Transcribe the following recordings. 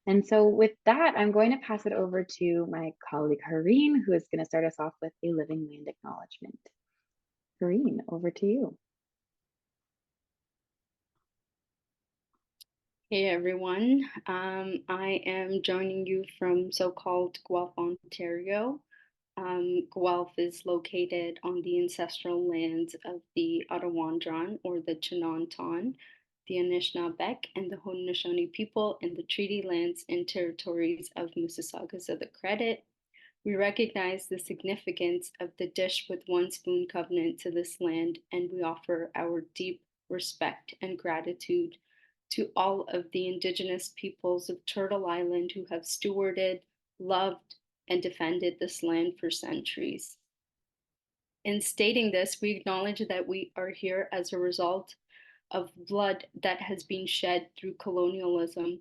And so, with that, I'm going to pass it over to my colleague Hareen, who is going to start us off with a living land acknowledgement. Hareen, over to you. Hey everyone, I am joining you from so-called Guelph, Ontario. Guelph is located on the ancestral lands of the Arawandran or the Chinanton, the Anishinaabeg, and the Haudenosaunee people in the treaty lands and territories of Mississaugas of the Credit. We recognize the significance of the dish with one spoon covenant to this land, and we offer our deep respect and gratitude to all of the Indigenous peoples of Turtle Island who have stewarded, loved, and defended this land for centuries. In stating this, we acknowledge that we are here as a result of blood that has been shed through colonialism,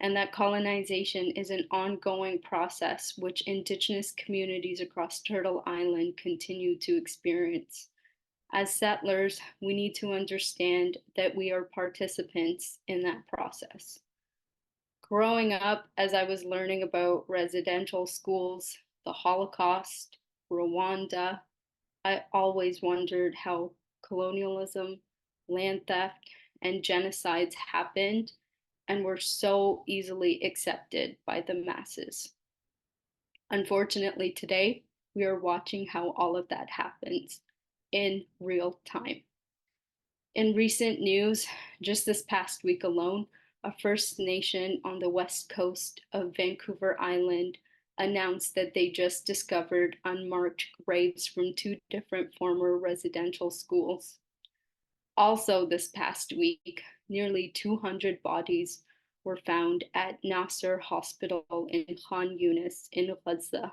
and that colonization is an ongoing process which Indigenous communities across Turtle Island continue to experience. As settlers, we need to understand that we are participants in that process. Growing up, as I was learning about residential schools, the Holocaust, Rwanda, I always wondered how colonialism, land theft, and genocides happened and were so easily accepted by the masses. Unfortunately, today, we are watching how all of that happens in real time. In recent news, just this past week alone, a First Nation on the west coast of Vancouver Island announced that they just discovered unmarked graves from two different former residential schools. Also, this past week, nearly 200 bodies were found at Nasser Hospital in Khan Yunis in Gaza.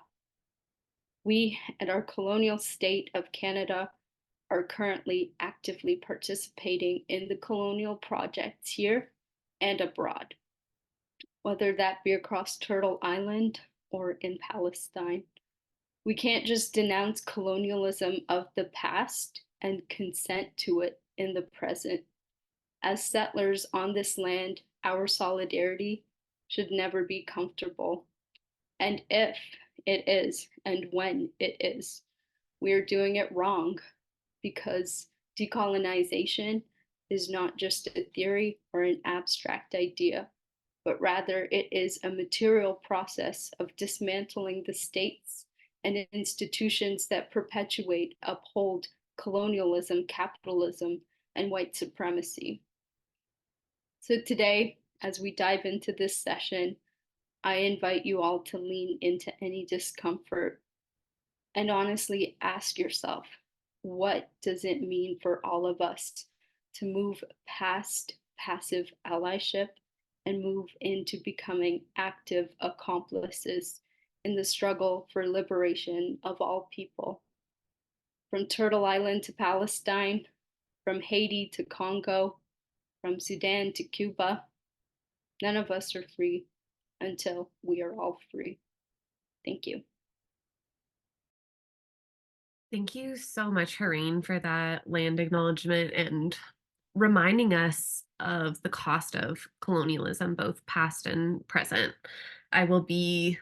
We at our colonial state of Canada are currently actively participating in the colonial projects here and abroad, whether that be across Turtle Island or in Palestine. We can't just denounce colonialism of the past and consent to it in the present. As settlers on this land, our solidarity should never be comfortable. And if it is, and when it is, we are doing it wrong because decolonization is not just a theory or an abstract idea, but rather it is a material process of dismantling the states and institutions that perpetuate, uphold colonialism, capitalism, and white supremacy. So today, as we dive into this session, I invite you all to lean into any discomfort and honestly ask yourself, what does it mean for all of us to move past passive allyship and move into becoming active accomplices in the struggle for liberation of all people? From Turtle Island to Palestine, from Haiti to Congo, from Sudan to Cuba, none of us are free until we are all free. Thank you. Thank you so much, Hareen, for that land acknowledgement and reminding us of the cost of colonialism, both past and present. I will be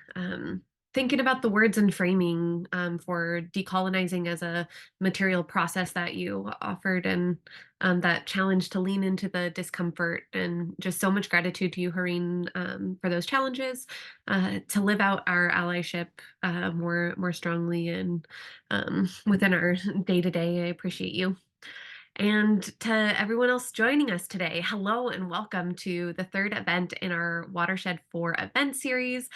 thinking about the words and framing for decolonizing as a material process that you offered, and that challenge to lean into the discomfort. And just so much gratitude to you, Hareen, for those challenges, to live out our allyship more strongly and within our day to day. I appreciate you. And to everyone else joining us today, hello and welcome to the third event in our Watershed 4 event series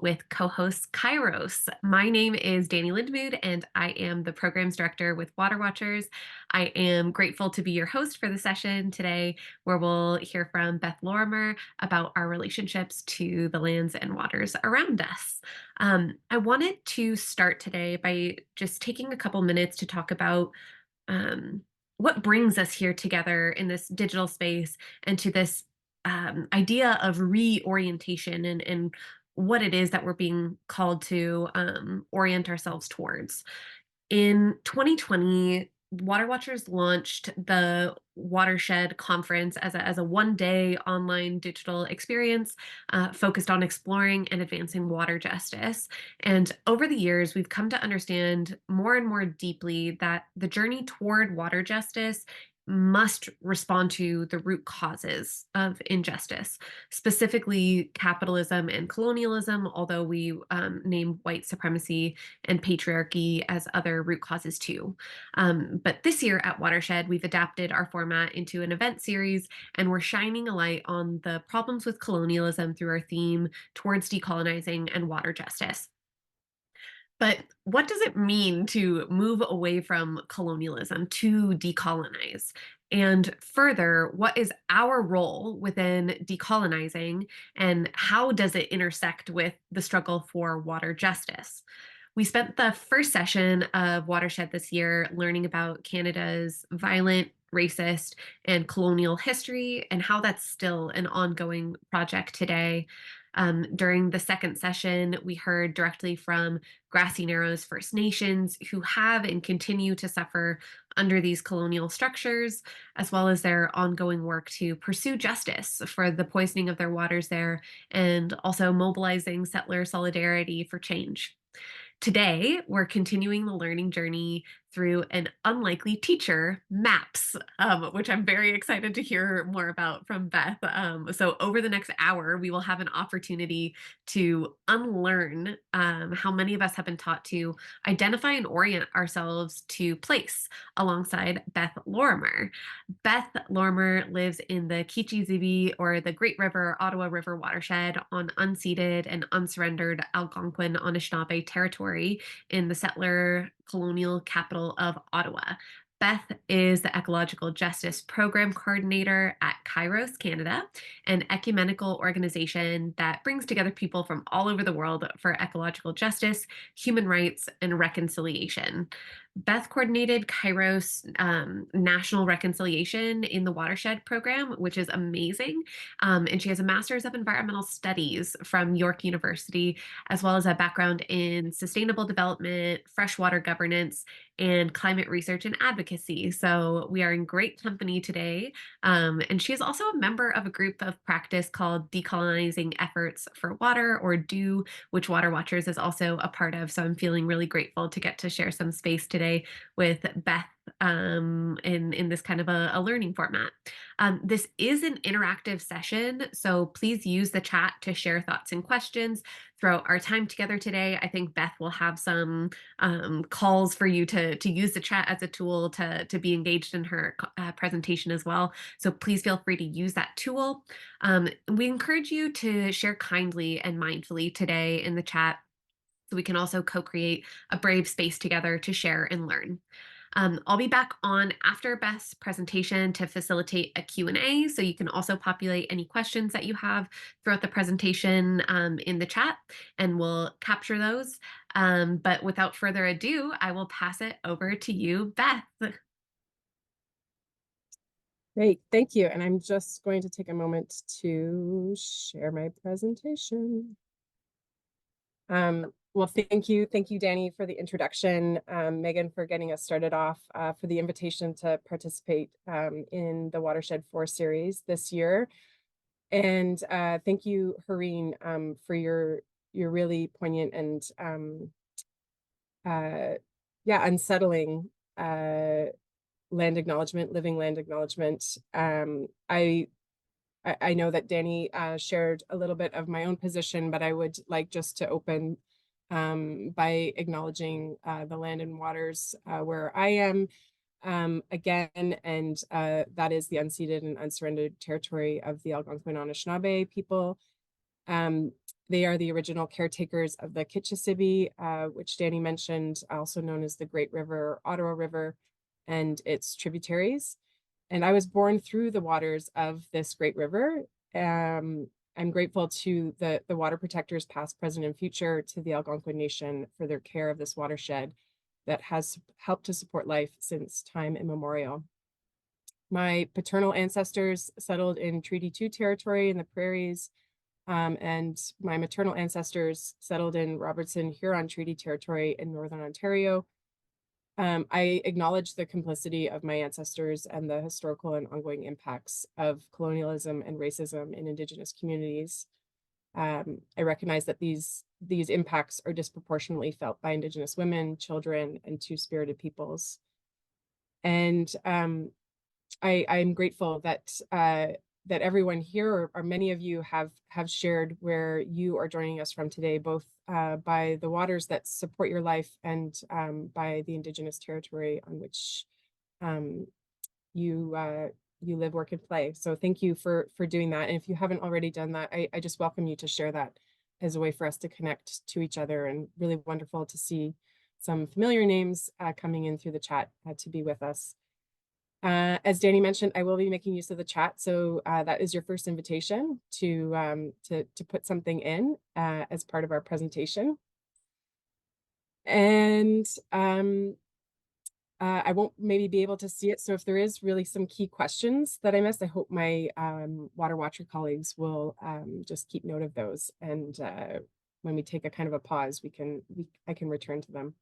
with co-hosts KAIROS. My name is Danny Lindmood, and I am the programs director with Water Watchers. I am grateful to be your host for the session today, where we'll hear from Beth Lorimer about our relationships to the lands and waters around us. I wanted to start today by just taking a couple minutes to talk about what brings us here together in this digital space and to this idea of reorientation and what it is that we're being called to orient ourselves towards. In 2020, Water Watchers launched the Watershed conference as a one-day online digital experience focused on exploring and advancing water justice. And over the years, we've come to understand more and more deeply that the journey toward water justice must respond to the root causes of injustice, specifically capitalism and colonialism, although we name white supremacy and patriarchy as other root causes too. But this year at Watershed, we've adapted our format into an event series, and we're shining a light on the problems with colonialism through our theme towards decolonizing and water justice. But what does it mean to move away from colonialism to decolonize? And further, what is our role within decolonizing, and how does it intersect with the struggle for water justice? We spent the first session of Watershed this year learning about Canada's violent, racist, and colonial history and how that's still an ongoing project today. During the second session, we heard directly from Grassy Narrows First Nations who have and continue to suffer under these colonial structures, as well as their ongoing work to pursue justice for the poisoning of their waters there and also mobilizing settler solidarity for change. Today, we're continuing the learning journey through an unlikely teacher, MAPS, which I'm very excited to hear more about from Beth. So, over the next hour, we will have an opportunity to unlearn how many of us have been taught to identify and orient ourselves to place alongside Beth Lorimer. Beth Lorimer lives in the Kichizibi, or the Great River, Ottawa River watershed on unceded and unsurrendered Algonquin Anishinaabe territory in the settler colonial capital of Ottawa. Beth is the Ecological Justice Program Coordinator at KAIROS Canada, an ecumenical organization that brings together people from all over the world for ecological justice, human rights, and reconciliation. Beth coordinated KAIROS National Reconciliation in the Watershed program, which is amazing. And she has a Master's of Environmental Studies from York University, as well as a background in sustainable development, freshwater governance, and climate research and advocacy. So we are in great company today. And she is also a member of a group of practice called Decolonizing Efforts for Water, or DO, which Water Watchers is also a part of. So I'm feeling really grateful to get to share some space today with Beth in this kind of a learning format. This is an interactive session, so please use the chat to share thoughts and questions throughout our time together today. I think Beth will have some calls for you to use the chat as a tool to be engaged in her presentation as well. So please feel free to use that tool. We encourage you to share kindly and mindfully today in the chat, so we can also co-create a brave space together to share and learn. I'll be back on after Beth's presentation to facilitate a Q&A, so you can also populate any questions that you have throughout the presentation in the chat, and we'll capture those. But without further ado, I will pass it over to you, Beth. Great, thank you. And I'm just going to take a moment to share my presentation. Well, thank you, Danny, for the introduction, Megan, for getting us started off, for the invitation to participate in the Watershed 4 series this year. And thank you, Hareen, for your really poignant and unsettling land acknowledgement, living land acknowledgement. I know that Danny shared a little bit of my own position, but I would like just to open by acknowledging the land and waters where I am again, and that is the unceded and unsurrendered territory of the Algonquin Anishinaabe people. They are the original caretakers of the Kichissibi, which Danny mentioned, also known as the Great River, Ottawa River, and its tributaries. And I was born through the waters of this great river. I'm grateful to the water protectors, past, present, and future, to the Algonquin Nation for their care of this watershed that has helped to support life since time immemorial. My paternal ancestors settled in Treaty 2 territory in the prairies, and my maternal ancestors settled in Robertson Huron Treaty territory in Northern Ontario. I acknowledge the complicity of my ancestors and the historical and ongoing impacts of colonialism and racism in Indigenous communities. I recognize that these impacts are disproportionately felt by Indigenous women, children, and two-spirited peoples. And I'm grateful that that everyone here, or many of you, have shared where you are joining us from today, both by the waters that support your life and by the Indigenous territory on which you live, work, and play. So thank you for doing that. And if you haven't already done that, I just welcome you to share that as a way for us to connect to each other. And really wonderful to see some familiar names coming in through the chat to be with us. As Danny mentioned, I will be making use of the chat, so that is your first invitation to put something in as part of our presentation. And I won't maybe be able to see it, so if there is really some key questions that I missed, I hope my Water Watcher colleagues will just keep note of those, and when we take a kind of a pause, I can return to them.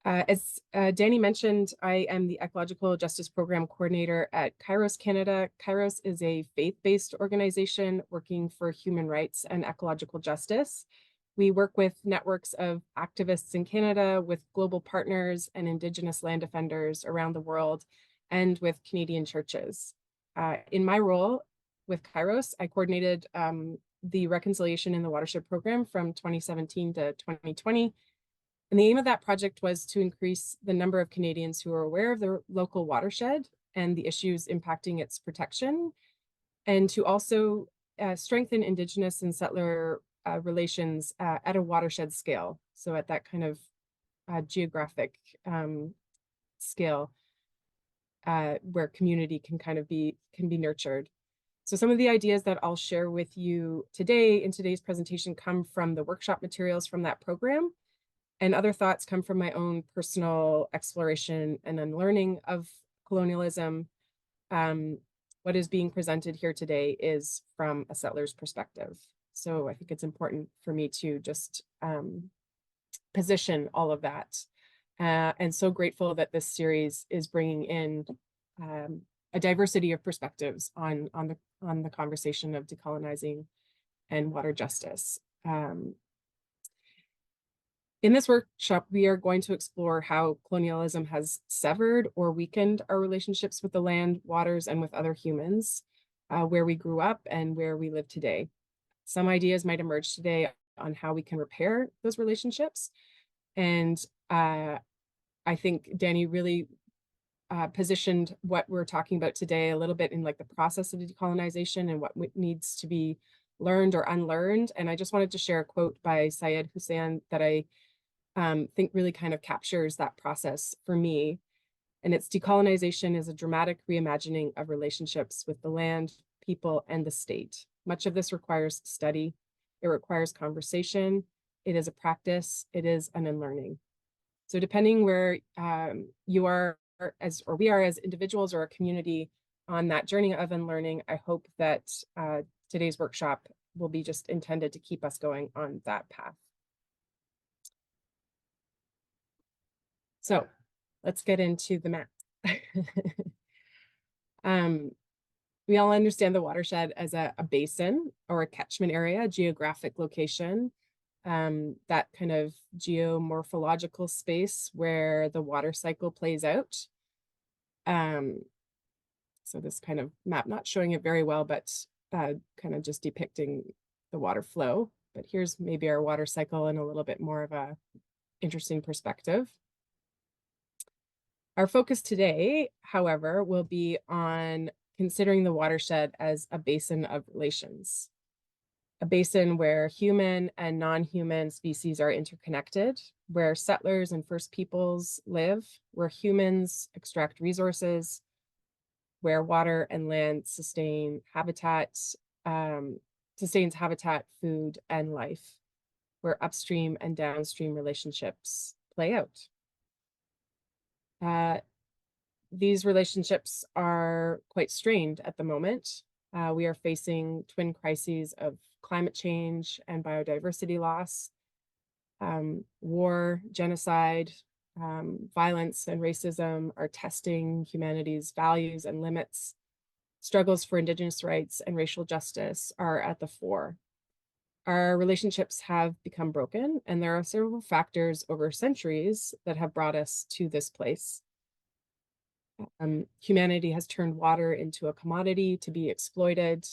As Danny mentioned, I am the Ecological Justice Program Coordinator at KAIROS Canada. KAIROS is a faith-based organization working for human rights and ecological justice. We work with networks of activists in Canada, with global partners and Indigenous land defenders around the world, and with Canadian churches. In my role with KAIROS, I coordinated the Reconciliation in the Watershed program from 2017 to 2020. And the aim of that project was to increase the number of Canadians who are aware of their local watershed and the issues impacting its protection, and to also strengthen Indigenous and settler relations at a watershed scale. So at that kind of geographic scale where community can be nurtured. So some of the ideas that I'll share with you today in today's presentation come from the workshop materials from that program. And other thoughts come from my own personal exploration and unlearning of colonialism. What is being presented here today is from a settler's perspective. So I think it's important for me to just position all of that. And so grateful that this series is bringing in a diversity of perspectives on the conversation of decolonizing and water justice. In this workshop, we are going to explore how colonialism has severed or weakened our relationships with the land, waters, and with other humans, where we grew up and where we live today. Some ideas might emerge today on how we can repair those relationships. And I think Danny really positioned what we're talking about today a little bit in like the process of decolonization and what needs to be learned or unlearned. And I just wanted to share a quote by Syed Hussein that I think really kind of captures that process for me. And it's: decolonization is a dramatic reimagining of relationships with the land, people, and the state. Much of this requires study. It requires conversation. It is a practice. It is an unlearning. So depending where you are or we are as individuals or a community on that journey of unlearning, I hope that today's workshop will be just intended to keep us going on that path. So let's get into the map. We all understand the watershed as a basin or a catchment area, a geographic location, that kind of geomorphological space where the water cycle plays out. So this kind of map, not showing it very well, but kind of just depicting the water flow. But here's maybe our water cycle in a little bit more of a interesting perspective. Our focus today, however, will be on considering the watershed as a basin of relations, a basin where human and non-human species are interconnected, where settlers and First Peoples live, where humans extract resources, where water and land sustains habitat, food, and life, where upstream and downstream relationships play out. These relationships are quite strained at the moment. We are facing twin crises of climate change and biodiversity loss, war, genocide, violence and racism are testing humanity's values and limits. Struggles for Indigenous rights and racial justice are at the fore. Our relationships have become broken, and there are several factors over centuries that have brought us to this place. Humanity has turned water into a commodity to be exploited.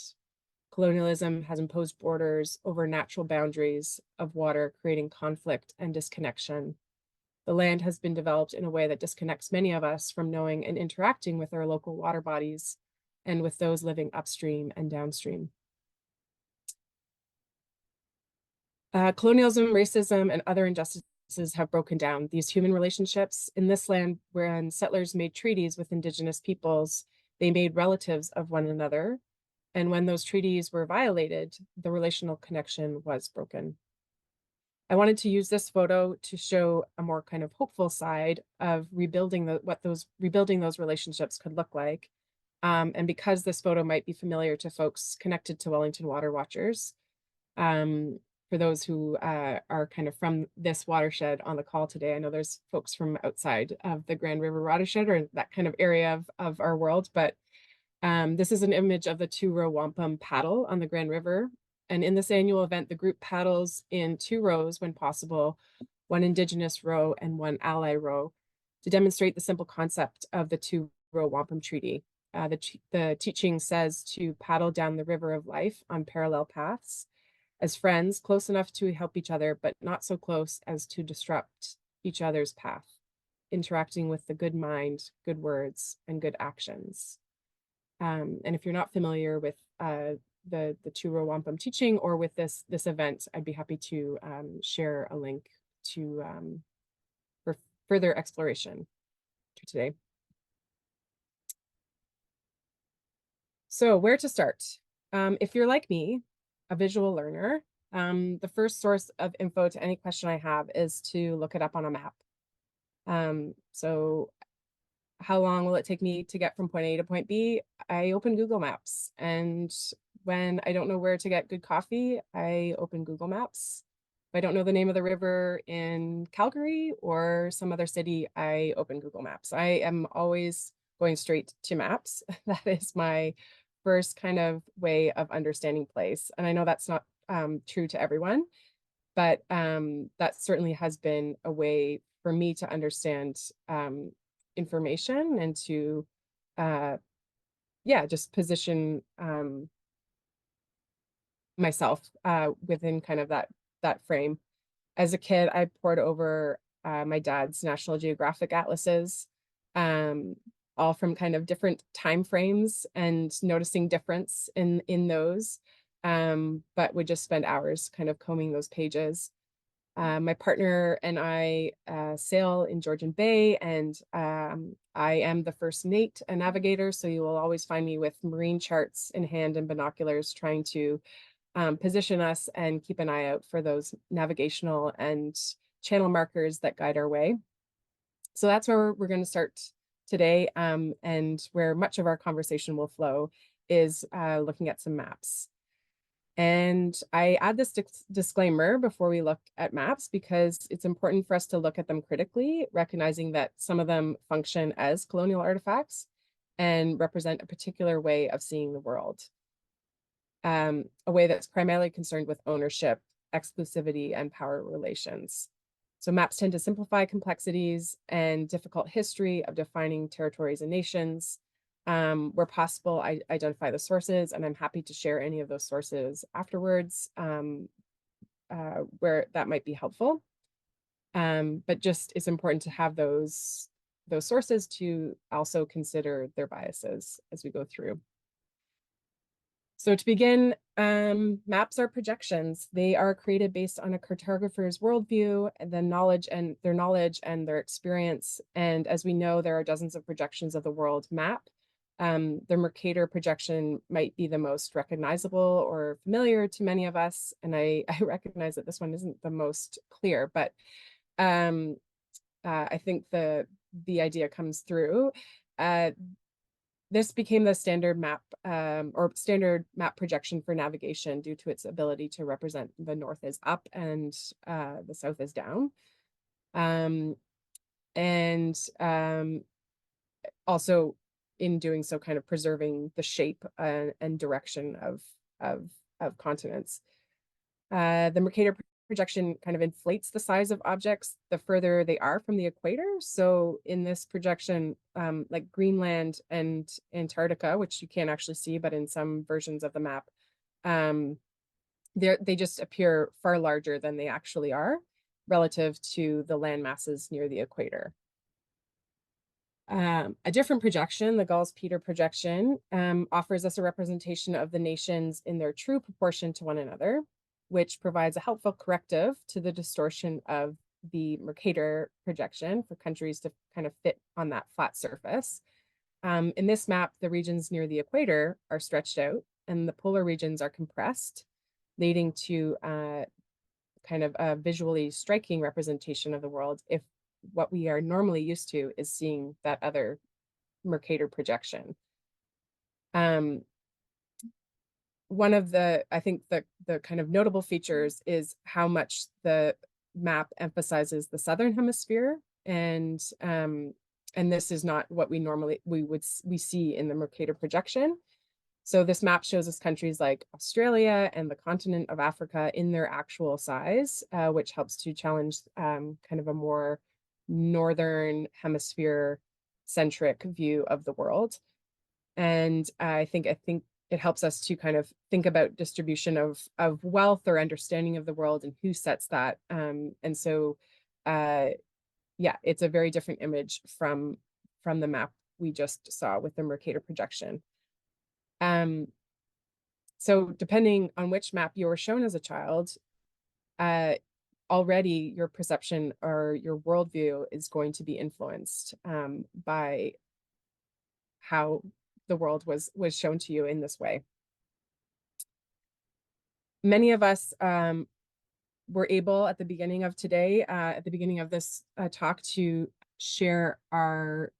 Colonialism has imposed borders over natural boundaries of water, creating conflict and disconnection. The land has been developed in a way that disconnects many of us from knowing and interacting with our local water bodies and with those living upstream and downstream. Colonialism, racism, and other injustices have broken down these human relationships. In this land, when settlers made treaties with Indigenous peoples, they made relatives of one another. And when those treaties were violated, the relational connection was broken. I wanted to use this photo to show a more kind of hopeful side of rebuilding rebuilding those relationships could look like. And because this photo might be familiar to folks connected to Wellington Water Watchers, for those who are kind of from this watershed on the call today, I know there's folks from outside of the Grand River watershed or that kind of area of our world, but this is an image of the two-row wampum paddle on the Grand River. And in this annual event, the group paddles in 2 rows when possible, 1 Indigenous row and 1 ally row, to demonstrate the simple concept of the two-row wampum treaty. The teaching says to paddle down the river of life on parallel paths, as friends, close enough to help each other, but not so close as to disrupt each other's path, interacting with the good mind, good words, and good actions. And if you're not familiar with the two-row wampum teaching or with this event, I'd be happy to share a link to for further exploration today. So where to start? If you're like me, a visual learner, the first source of info to any question I have is to look it up on a map. So how long will it take me to get from point A to point B? I open Google Maps. And when I don't know where to get good coffee, I open Google Maps. If I don't know the name of the river in Calgary or some other city, I open Google Maps. I am always going straight to maps. That is my first kind of way of understanding place. And I know that's not true to everyone, but that certainly has been a way for me to understand information and to just position myself within kind of that frame. As a kid, I pored over my dad's National Geographic atlases, all from kind of different time frames and noticing difference in those, but would just spend hours kind of combing those pages. My partner and I sail in Georgian Bay, and I am the first mate and navigator, so you will always find me with marine charts in hand and binoculars trying to position us and keep an eye out for those navigational and channel markers that guide our way. So that's where we're going to start today, and where much of our conversation will flow is looking at some maps. And I add this disclaimer before we look at maps because it's important for us to look at them critically, recognizing that some of them function as colonial artifacts and represent a particular way of seeing the world, a way that's primarily concerned with ownership, exclusivity, and power relations. So maps tend to simplify complexities and difficult history of defining territories and nations. Where possible, I identify the sources, and I'm happy to share any of those sources afterwards where that might be helpful. But just it's important to have those sources to also consider their biases as we go through. So to begin, maps are projections. They are created based on a cartographer's worldview, and their knowledge and their experience. And as we know, there are dozens of projections of the world map. The Mercator projection might be the most recognizable or familiar to many of us, and I recognize that this one isn't the most clear, but I think the idea comes through. This became the standard map standard map projection for navigation due to its ability to represent the north is up and the south is down. and also in doing so kind of preserving the shape and direction of continents. The Mercator projection kind of inflates the size of objects the further they are from the equator. So in this projection, like Greenland and Antarctica, which you can't actually see, but in some versions of the map, they just appear far larger than they actually are relative to the land masses near the equator. A different projection, the Gauss-Peter projection, offers us a representation of the nations in their true proportion to one another, which provides a helpful corrective to the distortion of the Mercator projection for countries to kind of fit on that flat surface. In this map, the regions near the equator are stretched out and the polar regions are compressed, leading to kind of a visually striking representation of the world if what we are normally used to is seeing that other Mercator projection. One of the, I think the kind of notable features is how much the map emphasizes the southern hemisphere, and this is not what we see in the Mercator projection. So this map shows us countries like Australia and the continent of Africa in their actual size, which helps to challenge kind of a more northern hemisphere centric view of the world. And I think it helps us to kind of think about distribution of wealth or understanding of the world and who sets that. And so yeah, it's a very different image from the map we just saw with the Mercator projection. So depending on which map you were shown as a child, already your perception or your worldview is going to be influenced by how the world was shown to you in this way. Many of us were able at the beginning of today, at the beginning of this talk, to share our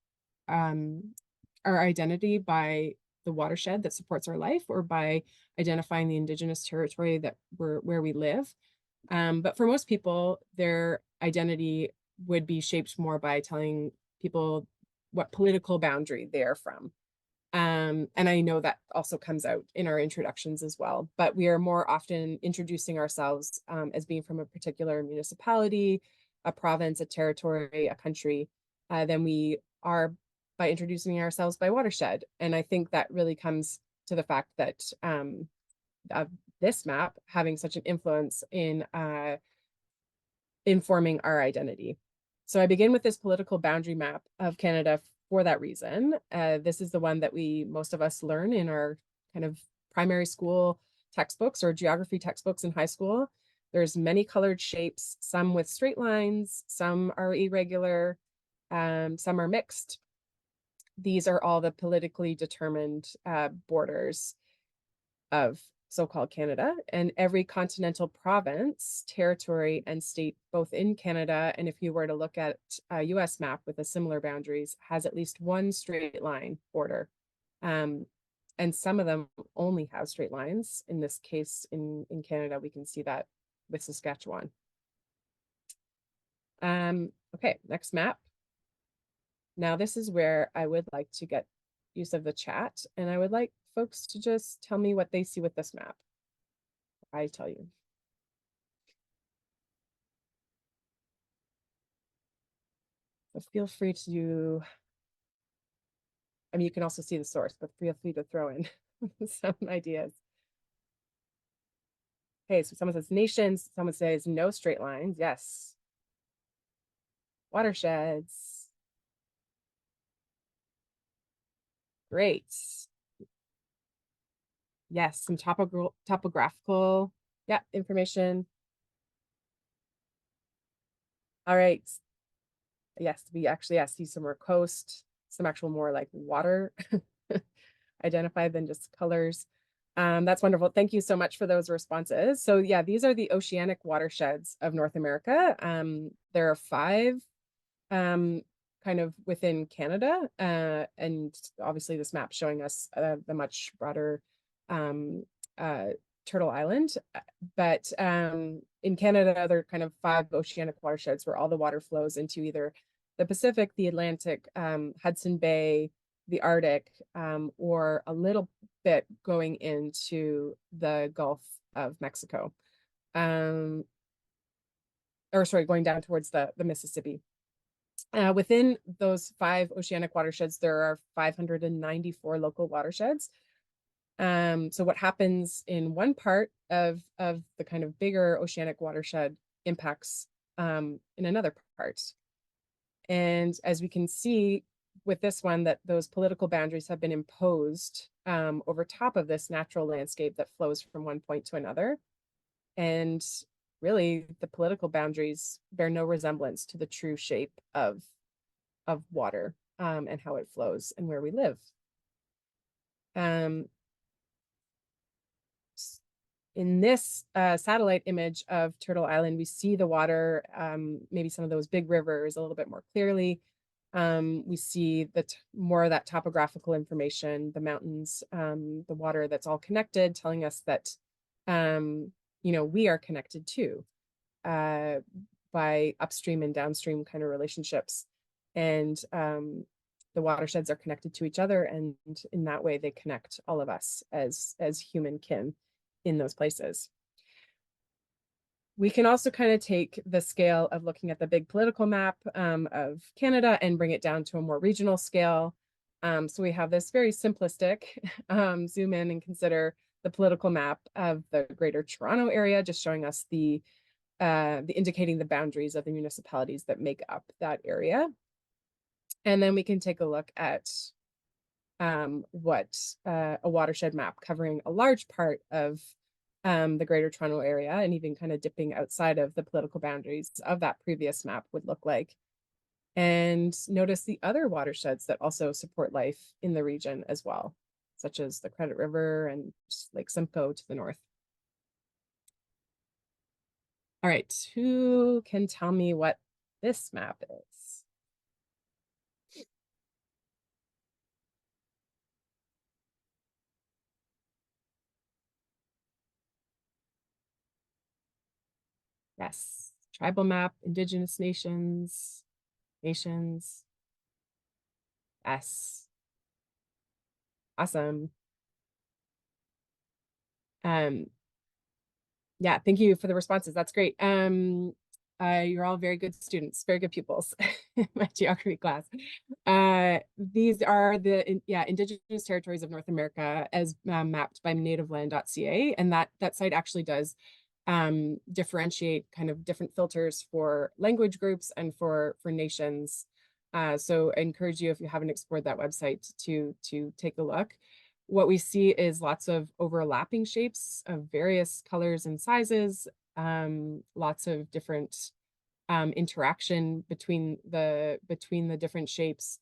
identity by the watershed that supports our life, or by identifying the Indigenous territory that where we live. But for most people, their identity would be shaped more by telling people what political boundary they are from. And I know that also comes out in our introductions as well, but we are more often introducing ourselves as being from a particular municipality, a province, a territory, a country, than we are by introducing ourselves by watershed. And I think that really comes to the fact that this map having such an influence in informing our identity. So I begin with this political boundary map of Canada for that reason. This is the one that most of us learn in our kind of primary school textbooks or geography textbooks in high school. There's many colored shapes, some with straight lines, some are irregular, some are mixed. These are all the politically determined borders of so-called Canada, and every continental province, territory, and state, both in Canada, and if you were to look at a US map with a similar boundaries, has at least one straight line border. And some of them only have straight lines. In this case, in Canada, we can see that with Saskatchewan. Okay, next map. Now this is where I would like to get use of the chat, and I would like folks to just tell me what they see with this map. I tell you. So feel free to, I mean, you can also see the source, but feel free to throw in some ideas. Okay, so someone says nations, someone says no straight lines. Yes. Watersheds. Great. Yes, some topographical, yeah, information. All right. Yes, we actually see some more coast, some actual more like water identified than just colors. That's wonderful. Thank you so much for those responses. So yeah, these are the oceanic watersheds of North America. There are 5 kind of within Canada, and obviously this map showing us the much broader Turtle Island. But in Canada, there are kind of 5 oceanic watersheds where all the water flows into either the Pacific, the Atlantic, Hudson Bay, the Arctic, or a little bit going into the Gulf of Mexico. Or sorry, going down towards the Mississippi. Within those 5 oceanic watersheds, there are 594 local watersheds. So what happens in one part of the kind of bigger oceanic watershed impacts in another part. And as we can see with this one, that those political boundaries have been imposed over top of this natural landscape that flows from one point to another. And really, the political boundaries bear no resemblance to the true shape of water and how it flows and where we live. In this satellite image of Turtle Island, we see the water, maybe some of those big rivers a little bit more clearly. We see more of that topographical information, the mountains, the water that's all connected, telling us that, we are connected too by upstream and downstream kind of relationships. And the watersheds are connected to each other, and in that way they connect all of us as human kin in those places. We can also kind of take the scale of looking at the big political map of Canada and bring it down to a more regional scale. So we have this very simplistic zoom in and consider the political map of the Greater Toronto Area, just showing us the indicating the boundaries of the municipalities that make up that area. And then we can take a look at what a watershed map covering a large part of the Greater Toronto Area, and even kind of dipping outside of the political boundaries of that previous map would look like. And notice the other watersheds that also support life in the region as well, such as the Credit River and Lake Simcoe to the north. All right, who can tell me what this map is? Yes, tribal map, Indigenous nations. Yes. Awesome. Yeah, thank you for the responses. That's great. You're all very good students, very good pupils in my geography class. These are the Indigenous territories of North America as mapped by nativeland.ca, and that site actually does differentiate kind of different filters for language groups and for nations. So I encourage you, if you haven't explored that website, to take a look. What we see is lots of overlapping shapes of various colors and sizes, lots of different interaction between the different shapes.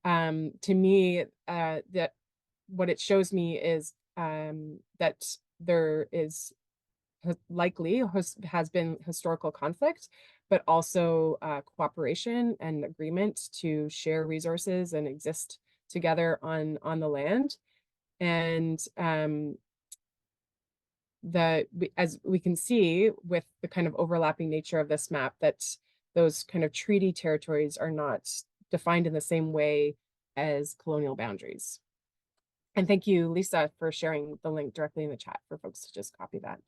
To me, that what it shows me is that there is likely has been historical conflict, but also cooperation and agreement to share resources and exist together on the land. And as we can see with the kind of overlapping nature of this map, that those kind of treaty territories are not defined in the same way as colonial boundaries. And thank you, Lisa, for sharing the link directly in the chat for folks to just copy that.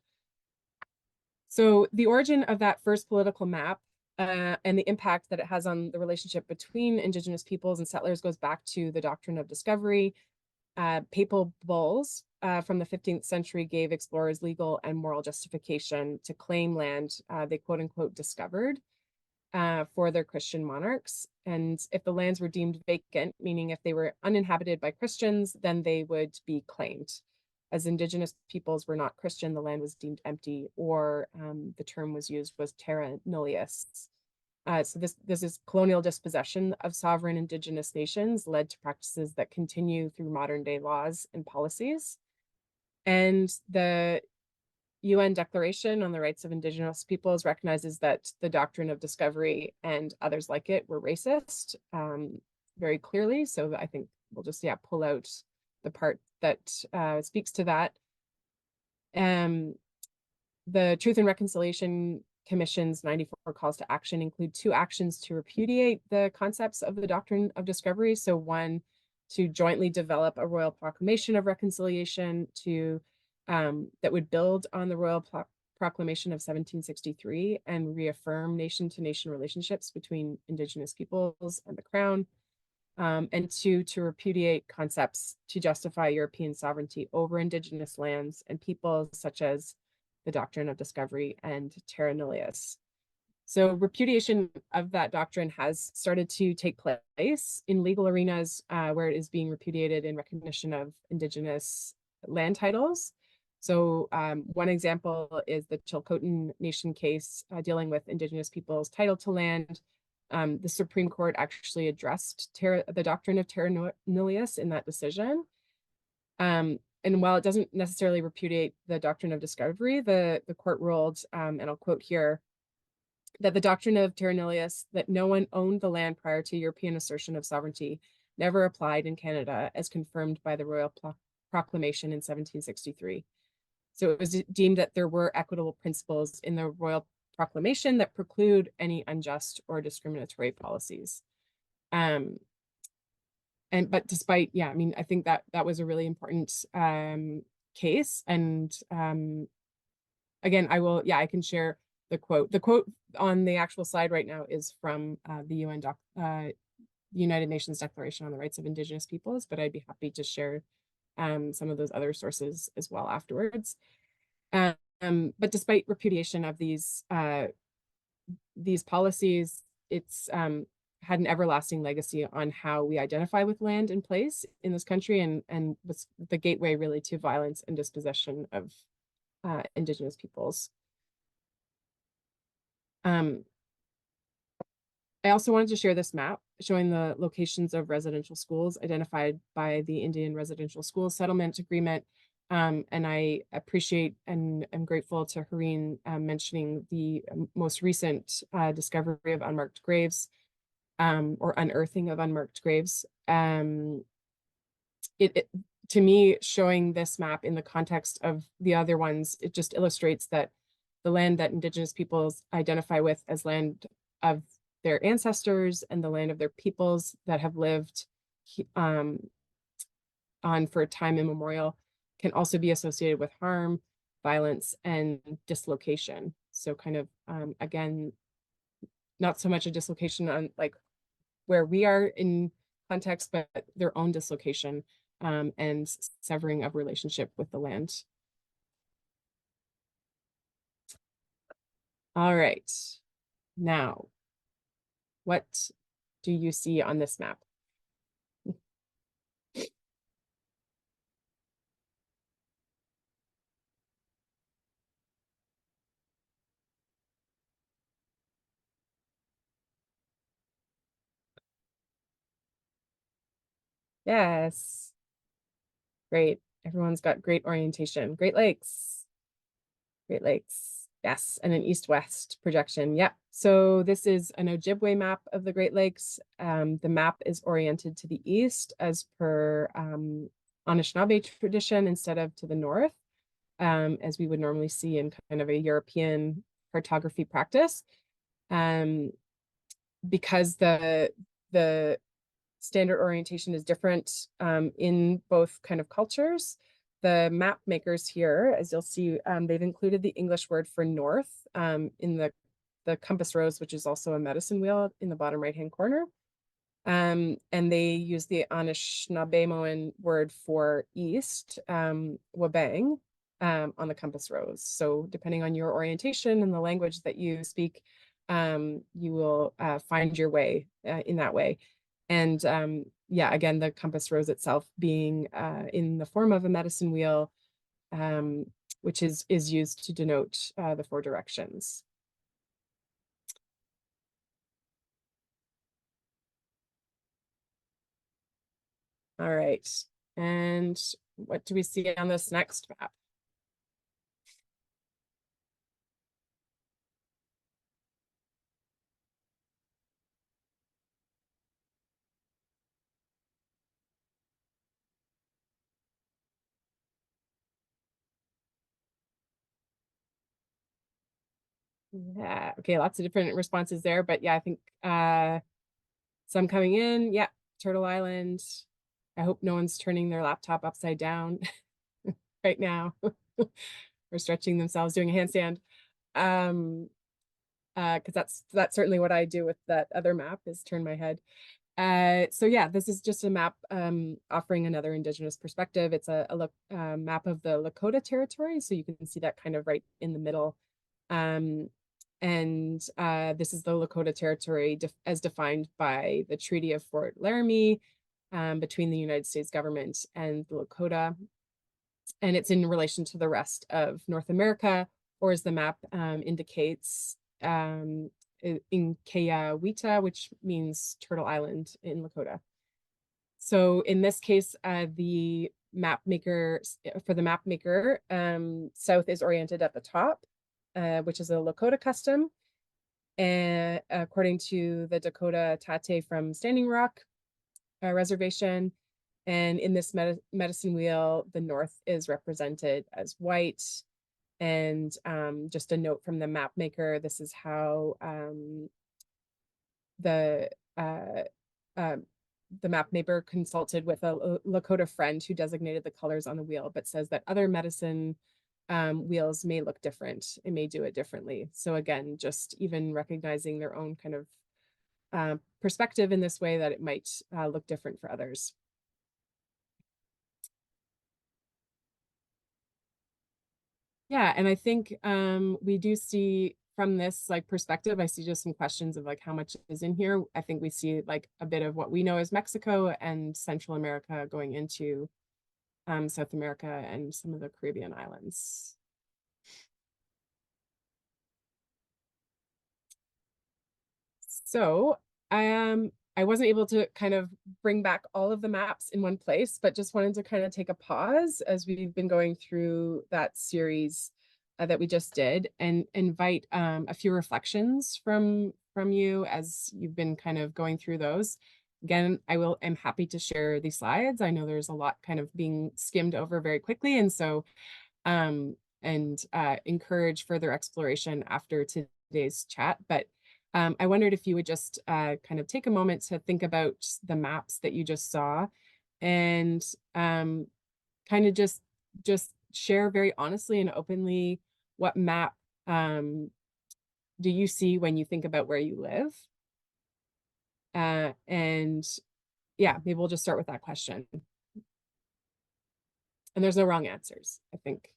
So the origin of that first political map and the impact that it has on the relationship between Indigenous peoples and settlers goes back to the doctrine of discovery. Papal bulls from the 15th century gave explorers legal and moral justification to claim land they quote unquote discovered for their Christian monarchs. And if the lands were deemed vacant, meaning if they were uninhabited by Christians, then they would be claimed. As Indigenous peoples were not Christian, the land was deemed empty, or the term was used was terra nullius. So this is colonial dispossession of sovereign Indigenous nations led to practices that continue through modern day laws and policies. And the UN Declaration on the Rights of Indigenous Peoples recognizes that the doctrine of discovery and others like it were racist very clearly. So I think we'll just pull out the part that speaks to that. The Truth and Reconciliation Commission's 94 calls to action include 2 actions to repudiate the concepts of the doctrine of discovery. So one, to jointly develop a royal proclamation of reconciliation that would build on the royal proclamation of 1763 and reaffirm nation-to-nation relationships between Indigenous peoples and the Crown. And 2, to repudiate concepts to justify European sovereignty over Indigenous lands and peoples, such as the doctrine of discovery and terra nullius. So repudiation of that doctrine has started to take place in legal arenas where it is being repudiated in recognition of Indigenous land titles. So one example is the Chilcotin Nation case dealing with Indigenous peoples' title to land. The Supreme Court actually addressed the doctrine of terra nullius in that decision. And while it doesn't necessarily repudiate the doctrine of discovery, the court ruled, and I'll quote here, that the doctrine of terra nullius, that no one owned the land prior to European assertion of sovereignty, never applied in Canada as confirmed by the Royal Proclamation in 1763. So it was deemed that there were equitable principles in the Royal Proclamation that preclude any unjust or discriminatory policies. But despite, I mean, I think that was a really important case. And again, I can share the quote. The quote on the actual slide right now is from the United Nations Declaration on the Rights of Indigenous Peoples, but I'd be happy to share some of those other sources as well afterwards. But despite repudiation of these policies, it's had an everlasting legacy on how we identify with land and place in this country, and was the gateway really to violence and dispossession of Indigenous peoples. I also wanted to share this map showing the locations of residential schools identified by the Indian Residential School Settlement Agreement. And I appreciate and am grateful to Hareen mentioning the most recent discovery of unmarked graves, or unearthing of unmarked graves. To me, showing this map in the context of the other ones, it just illustrates that the land that Indigenous peoples identify with as land of their ancestors and the land of their peoples that have lived on for time immemorial can also be associated with harm, violence, and dislocation. So kind of, again, not so much a dislocation on like where we are in context, but their own dislocation and severing of relationship with the land. All right, now, what do you see on this map? Yes, great. Everyone's got great orientation. Great Lakes. Great Lakes. Yes, and an east-west projection. Yep. So this is an Ojibwe map of the Great Lakes. The map is oriented to the east as per Anishinaabe tradition instead of to the north, as we would normally see in kind of a European cartography practice. Because the standard orientation is different in both kind of cultures. The map makers here, as you'll see, they've included the English word for north in the compass rose, which is also a medicine wheel in the bottom right-hand corner. And they use the Anishinaabemowin word for east, wabang, on the compass rose. So depending on your orientation and the language that you speak, you will find your way in that way. And again, the compass rose itself being in the form of a medicine wheel, which is used to denote the 4 directions. All right, and what do we see on this next map? Yeah, okay, lots of different responses there, but yeah, I think some coming in. Yeah, Turtle Island. I hope no one's turning their laptop upside down right now or stretching themselves doing a handstand. Because that's certainly what I do with that other map, is turn my head. So yeah, this is just a map offering another Indigenous perspective. It's a map of the Lakota territory, so you can see that kind of right in the middle. And this is the Lakota territory as defined by the Treaty of Fort Laramie between the United States government and the Lakota. And it's in relation to the rest of North America, or as the map indicates, in Kayawita, which means Turtle Island in Lakota. So in this case, the map maker, for the map maker, south is oriented at the top, which is a Lakota custom. And according to the Dakota Tate from Standing Rock Reservation. And in this medicine wheel, the north is represented as white. And just a note from the map maker, this is how the map maker consulted with a Lakota friend who designated the colors on the wheel, but says that other medicine wheels may look different. It may do it differently. So again, just even recognizing their own kind of perspective in this way, that it might look different for others. Yeah, and I think we do see from this like perspective, I see just some questions of like how much is in here. I think we see like a bit of what we know as Mexico and Central America going into South America and some of the Caribbean islands. So I wasn't able to kind of bring back all of the maps in one place, but just wanted to kind of take a pause as we've been going through that series that we just did, and invite a few reflections from you as you've been kind of going through those. Again, I'm happy to share these slides. I know there's a lot kind of being skimmed over very quickly, and so encourage further exploration after today's chat. But I wondered if you would just kind of take a moment to think about the maps that you just saw, and kind of just share very honestly and openly, what map do you see when you think about where you live? And yeah, maybe we'll just start with that question. And there's no wrong answers, I think,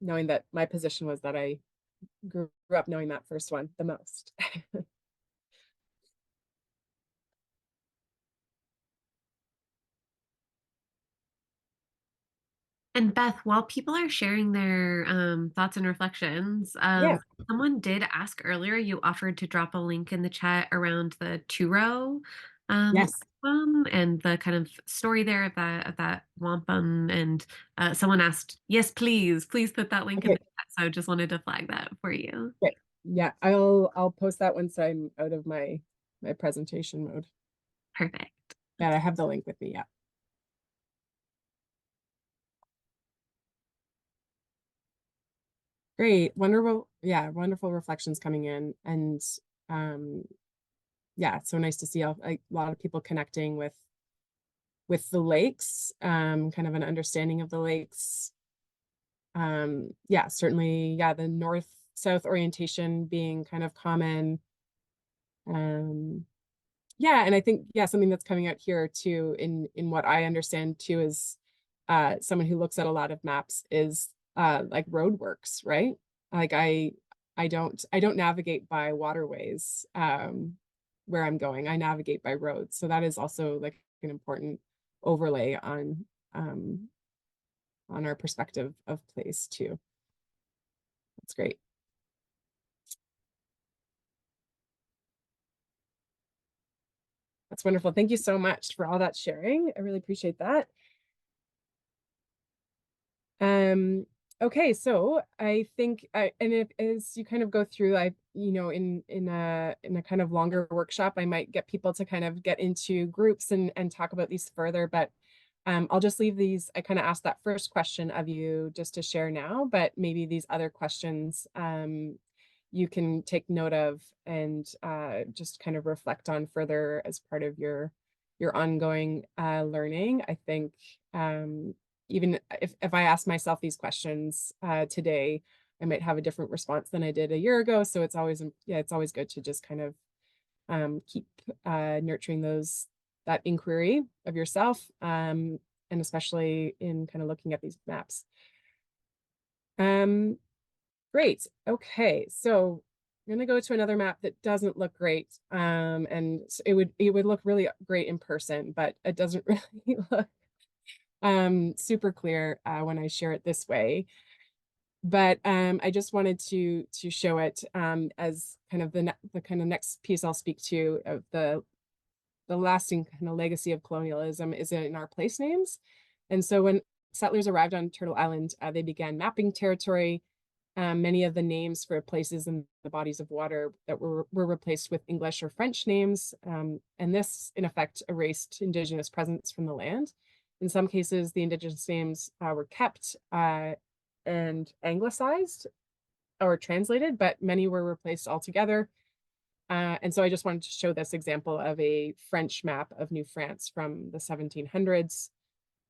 knowing that my position was that I grew up knowing that first one the most. And Beth, while people are sharing their thoughts and reflections, Yeah. someone did ask earlier, you offered to drop a link in the chat around the two-row Yes. and the kind of story there of that wampum. And someone asked, yes, please put that link in Okay. the chat. So just wanted to flag that for you. Okay. Yeah, I'll post that once I'm out of my presentation mode. Perfect. Yeah, I have the link with me. Yeah. Great, wonderful. Yeah, wonderful reflections coming in, and yeah, so nice to see a lot of people connecting with the lakes, kind of an understanding of the lakes. Yeah, certainly, yeah, the north-south orientation being kind of common. Yeah, and I think, yeah, something that's coming out here too, in what I understand too, is someone who looks at a lot of maps, is like roadworks, right? Like I don't navigate by waterways where I'm going. I navigate by roads. So that is also like an important overlay on our perspective of place too. That's great. That's wonderful. Thank you so much for all that sharing. I really appreciate that. Okay, so I think and if as you kind of go through, in a kind of longer workshop, I might get people to kind of get into groups and talk about these further, but I'll just leave these. I kind of asked that first question of you just to share now, but maybe these other questions you can take note of and just kind of reflect on further as part of your ongoing learning. I think even if I ask myself these questions today, I might have a different response than I did a year ago. So it's always, yeah, it's always good to just kind of keep nurturing that inquiry of yourself, and especially in kind of looking at these maps. Great. Okay, so I'm gonna go to another map that doesn't look great, and it would look really great in person, but it doesn't really look super clear when I share it this way. But I just wanted to show it as kind of the kind of next piece I'll speak to of the lasting kind of legacy of colonialism is in our place names. And so when settlers arrived on Turtle Island, they began mapping territory. Many of the names for places in the bodies of water that were replaced with English or French names. And this, in effect, erased Indigenous presence from the land. In some cases, the Indigenous names were kept and anglicized or translated, but many were replaced altogether. And so I just wanted to show this example of a French map of New France from the 1700s,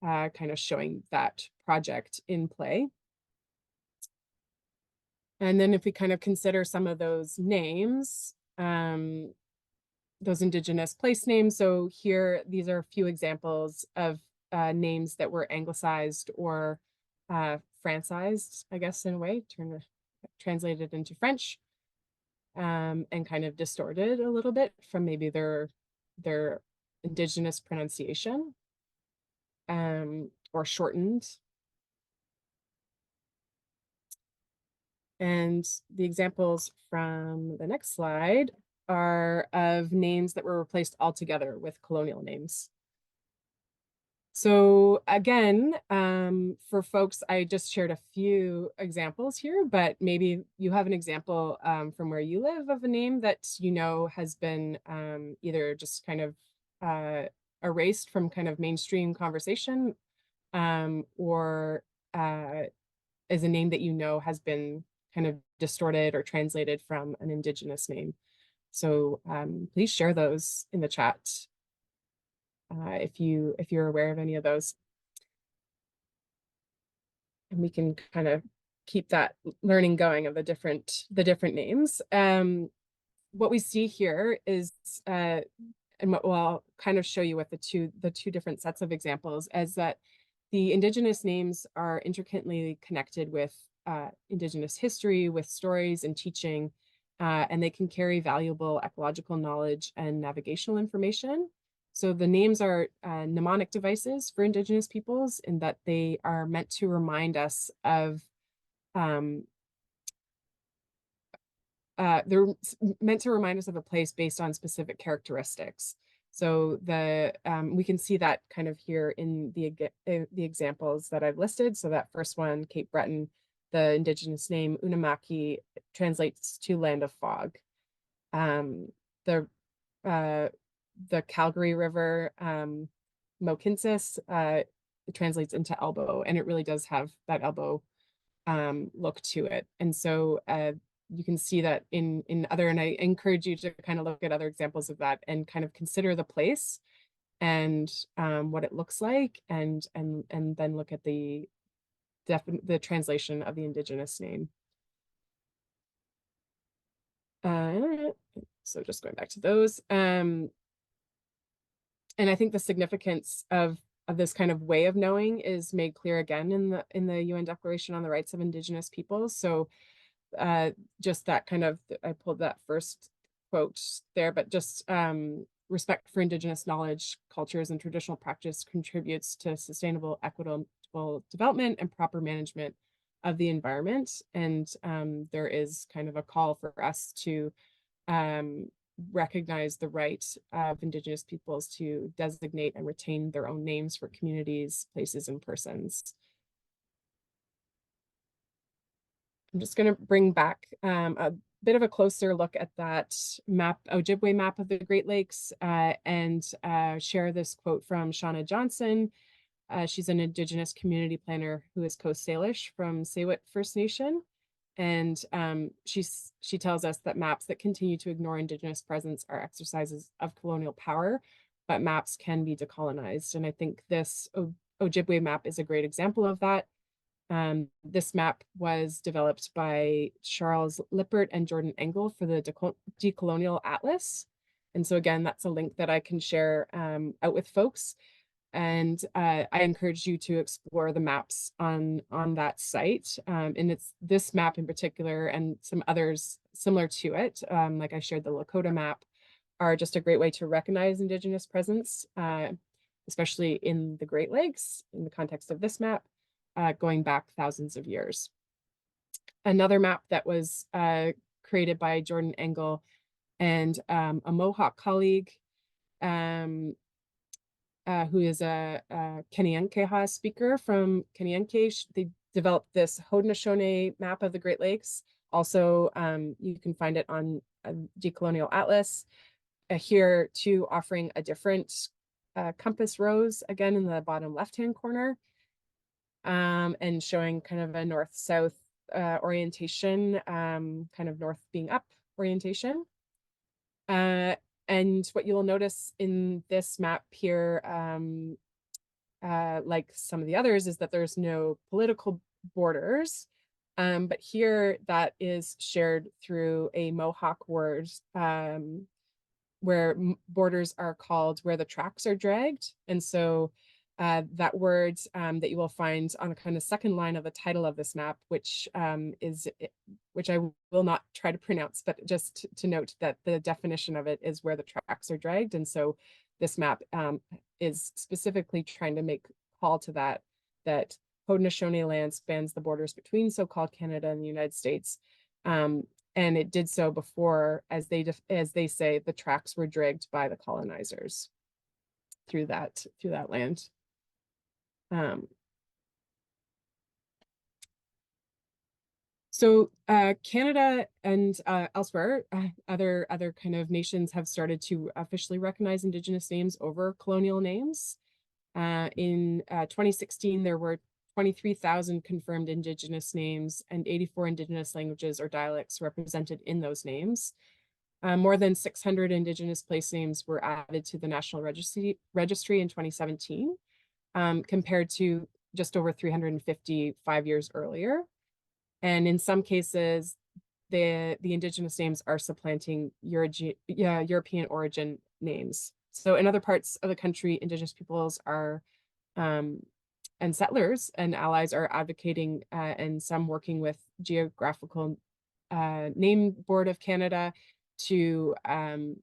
kind of showing that project in play. And then if we kind of consider some of those names, those Indigenous place names. So here, these are a few examples of names that were anglicized or Francized, I guess, in a way, translated into French, and kind of distorted a little bit from maybe their Indigenous pronunciation, or shortened. And the examples from the next slide are of names that were replaced altogether with colonial names. So again, for folks, I just shared a few examples here, but maybe you have an example from where you live of a name that you know has been either just kind of erased from kind of mainstream conversation, or is a name that you know has been kind of distorted or translated from an Indigenous name. So please share those in the chat if you're aware of any of those. And we can kind of keep that learning going of the different names. What we see here is, and what I'll kind of show you with the two different sets of examples, is that the Indigenous names are intricately connected with Indigenous history, with stories and teaching, and they can carry valuable ecological knowledge and navigational information. So the names are mnemonic devices for Indigenous peoples in that they are meant to remind us of, they're meant to remind us of a place based on specific characteristics. So we can see that kind of here in the examples that I've listed. So that first one, Cape Breton, the Indigenous name Unamaki translates to land of fog. The Calgary River, Mokinsis, translates into elbow, and it really does have that elbow look to it. And so you can see that in other, and I encourage you to kind of look at other examples of that and kind of consider the place and what it looks like, and then look at the translation of the Indigenous name. So just going back to those, and I think the significance of this kind of way of knowing is made clear again in the UN Declaration on the Rights of Indigenous Peoples. So just that kind of, I pulled that first quote there, but just respect for Indigenous knowledge, cultures, and traditional practice contributes to sustainable, equitable development and proper management of the environment. And there is kind of a call for us to recognize the right of Indigenous peoples to designate and retain their own names for communities, places, and persons. I'm just going to bring back a bit of a closer look at that map, Ojibwe map of the Great Lakes, and share this quote from Shauna Johnson. She's an Indigenous community planner who is Coast Salish from Tsleil-Waututh First Nation. And she tells us that maps that continue to ignore Indigenous presence are exercises of colonial power, but maps can be decolonized. And I think this Ojibwe map is a great example of that. This map was developed by Charles Lippert and Jordan Engel for the Decolonial Atlas. And so again, that's a link that I can share out with folks. And I encourage you to explore the maps on that site. And it's this map in particular and some others similar to it, like I shared the Lakota map, are just a great way to recognize Indigenous presence, especially in the Great Lakes in the context of this map, going back thousands of years. Another map that was created by Jordan Engel and a Mohawk colleague, who is a Kanien'keha speaker from Kanien'ke. They developed this Haudenosaunee map of the Great Lakes. Also, you can find it on a Decolonial Atlas. Here too, offering a different compass rose, again in the bottom left-hand corner, and showing kind of a north-south orientation, kind of north being up orientation. And what you'll notice in this map here, like some of the others, is that there's no political borders. But here that is shared through a Mohawk word, where borders are called where the tracks are dragged. And so that word that you will find on the kind of second line of the title of this map, which I will not try to pronounce, but just to note that the definition of it is where the tracks are dragged. And so this map is specifically trying to make call to that Haudenosaunee land spans the borders between so-called Canada and the United States. And it did so before, as they say, the tracks were dragged by the colonizers through that land. So Canada and elsewhere, other kind of nations have started to officially recognize Indigenous names over colonial names. In 2016, there were 23,000 confirmed Indigenous names and 84 Indigenous languages or dialects represented in those names. More than 600 Indigenous place names were added to the National Registry in 2017, compared to just over 350 5 years earlier. And in some cases, the Indigenous names are supplanting European origin names. So in other parts of the country, Indigenous peoples are and settlers and allies are advocating, and some working with Geographical Name Board of Canada to kind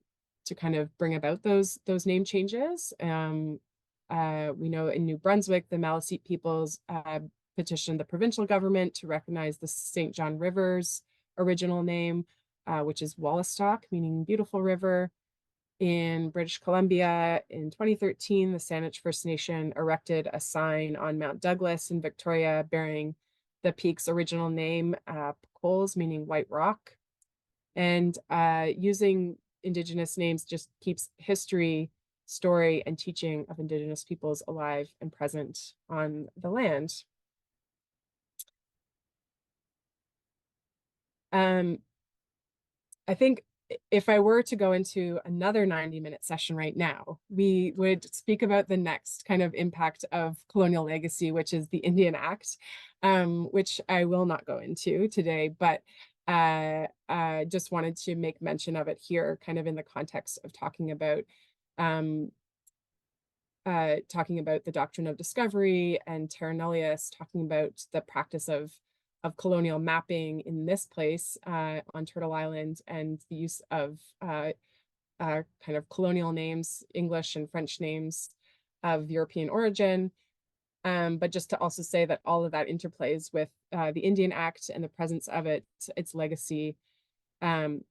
of bring about those name changes. We know in New Brunswick, the Maliseet peoples petitioned the provincial government to recognize the St. John River's original name, which is Wallastock, meaning beautiful river. In British Columbia in 2013, the Saanich First Nation erected a sign on Mount Douglas in Victoria bearing the peak's original name, Coles, meaning white rock. And using Indigenous names just keeps history, story, and teaching of Indigenous peoples alive and present on the land. I think if I were to go into another 90-minute session right now, we would speak about the next kind of impact of colonial legacy, which is the Indian Act, which I will not go into today, but just wanted to make mention of it here, kind of in the context of talking about the doctrine of discovery and terra nullius, talking about the practice of colonial mapping in this place on Turtle Island, and the use of kind of colonial names, English and French names of European origin. But just to also say that all of that interplays with the Indian Act and the presence of its legacy, the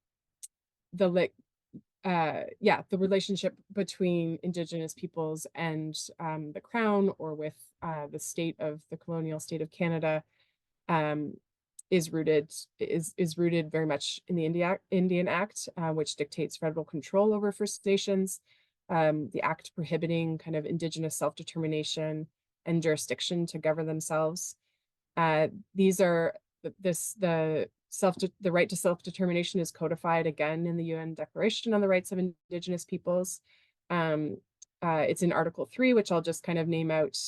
relationship between Indigenous peoples and the Crown, or with the colonial state of Canada, is rooted very much in the Indian Act, which dictates federal control over First Nations. The act prohibiting kind of Indigenous self-determination and jurisdiction to govern themselves. These are the right to self-determination is codified again in the UN Declaration on the Rights of Indigenous Peoples. It's in Article 3, which I'll just kind of name out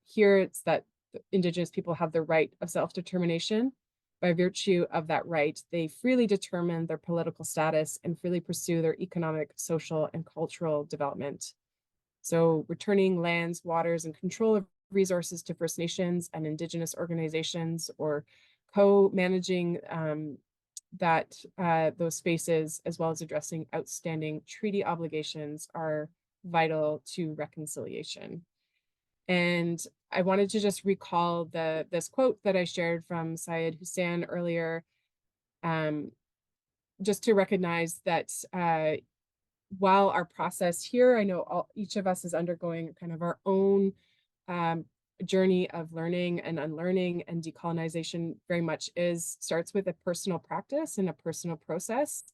here. It's that Indigenous people have the right of self-determination. By virtue of that right, they freely determine their political status and freely pursue their economic, social, and cultural development. So returning lands, waters, and control of resources to First Nations and Indigenous organizations, or co-managing those spaces, as well as addressing outstanding treaty obligations, are vital to reconciliation. And I wanted to just recall this quote that I shared from Syed Hussein earlier, just to recognize that while our process here, I know each of us is undergoing kind of our own journey of learning and unlearning, and decolonization very much starts with a personal practice and a personal process.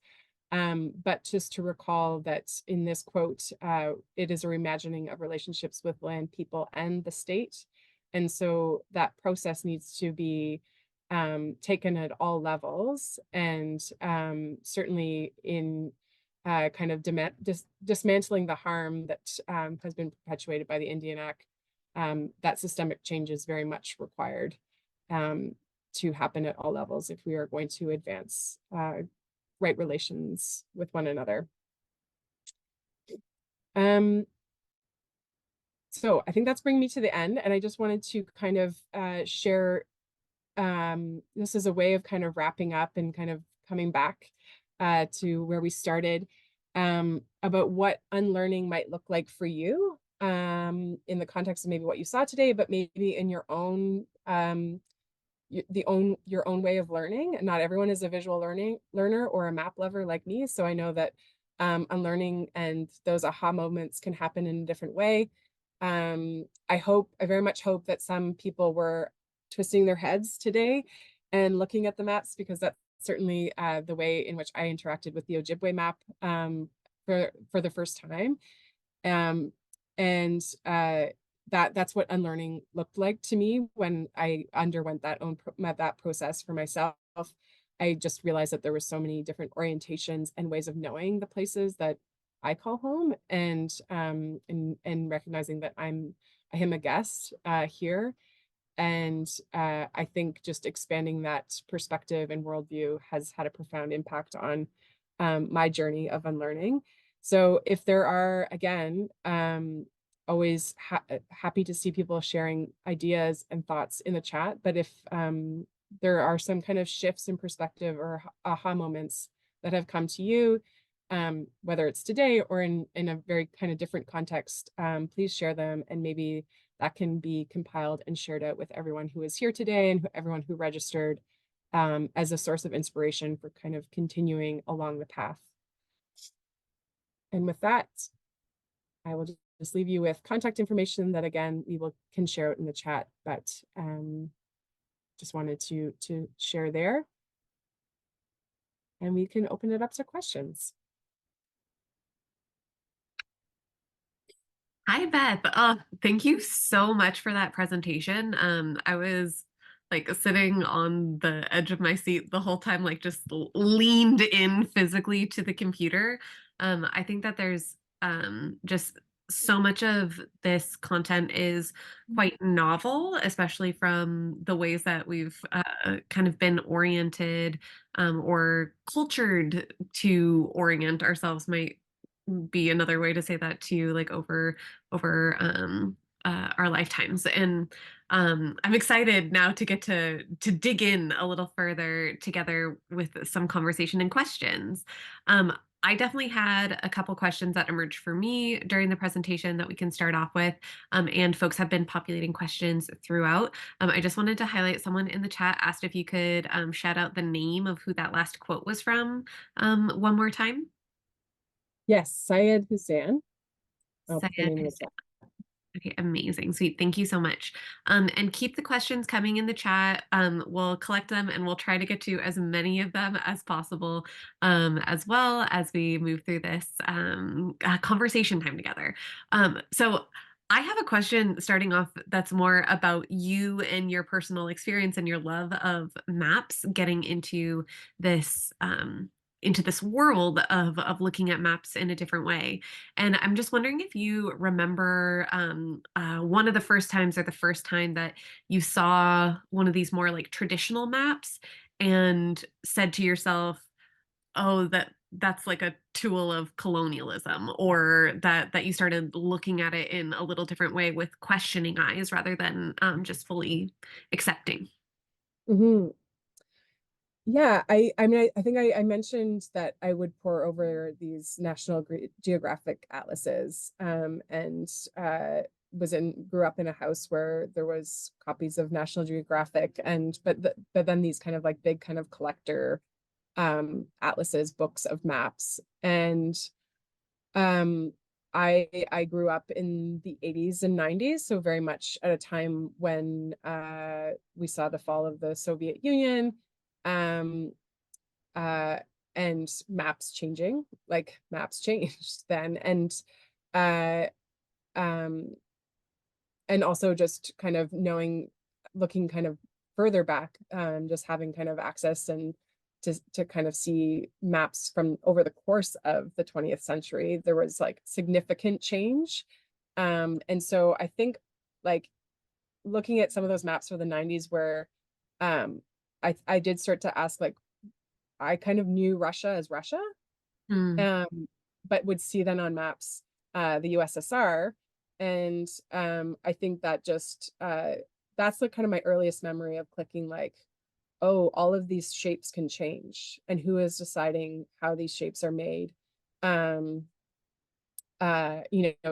But just to recall that in this quote, it is a reimagining of relationships with land, people, and the state. And so that process needs to be taken at all levels, and certainly in kind of dismantling the harm that has been perpetuated by the Indian Act. That systemic change is very much required to happen at all levels if we are going to advance right relations with one another. So I think that's bringing me to the end, and I just wanted to kind of share, this is a way of kind of wrapping up and kind of coming back to where we started, about what unlearning might look like for you in the context of maybe what you saw today, but maybe in your own your own way of learning. And not everyone is a visual learner or a map lover like me. So I know that unlearning and those aha moments can happen in a different way. I very much hope that some people were twisting their heads today and looking at the maps, because that's certainly the way in which I interacted with the Ojibwe map for the first time. That's what unlearning looked like to me when I underwent that process for myself. I just realized that there were so many different orientations and ways of knowing the places that I call home, and recognizing that I am a guest here. And I think just expanding that perspective and worldview has had a profound impact on my journey of unlearning. So if there are, again, always happy to see people sharing ideas and thoughts in the chat. But if there are some kind of shifts in perspective or aha moments that have come to you, whether it's today or in a very kind of different context, please share them, and maybe that can be compiled and shared out with everyone who is here today and everyone who registered, as a source of inspiration for kind of continuing along the path. And with that, I will just leave you with contact information that, again, can share it in the chat, but just wanted to share there. And we can open it up to questions. Hi, Beth. Thank you so much for that presentation. I was like sitting on the edge of my seat the whole time, like just leaned in physically to the computer. I think that there's just so much of this content is quite novel, especially from the ways that we've kind of been oriented or cultured to orient ourselves, might be another way to say that, too, like over our lifetimes. And I'm excited now to get to dig in a little further together with some conversation and questions. I definitely had a couple questions that emerged for me during the presentation that we can start off with, and folks have been populating questions throughout. I just wanted to highlight, someone in the chat asked if you could shout out the name of who that last quote was from one more time. Yes, Syed Hussein. I'll put the Syed name in the chat. Okay, amazing. Sweet. Thank you so much. And keep the questions coming in the chat. We'll collect them and we'll try to get to as many of them as possible, as well as we move through this conversation time together. So I have a question starting off that's more about you and your personal experience and your love of maps getting into this world of looking at maps in a different way. And I'm just wondering if you remember one of the first times or the first time that you saw one of these more like traditional maps and said to yourself, oh, that's like a tool of colonialism, or that you started looking at it in a little different way with questioning eyes rather than just fully accepting. Mhm. Yeah, I mean, I think I mentioned that I would pore over these National Geographic atlases, and grew up in a house where there was copies of National Geographic, and but then these kind of like big kind of collector atlases, books of maps, and um, I grew up in the 80s and 90s, so very much at a time when we saw the fall of the Soviet Union, um, uh, and maps changing, like maps changed then, uh, um, and also just kind of looking kind of further back, just having kind of access and to kind of see maps from over the course of the 20th century, there was like significant change. And so I think like looking at some of those maps for the 90s where um, I did start to ask, like, I kind of knew Russia as Russia, Hmm. um, but would see then on maps the USSR. And I think that just that's the kind of my earliest memory of clicking, like, oh, all of these shapes can change, and who is deciding how these shapes are made. Um,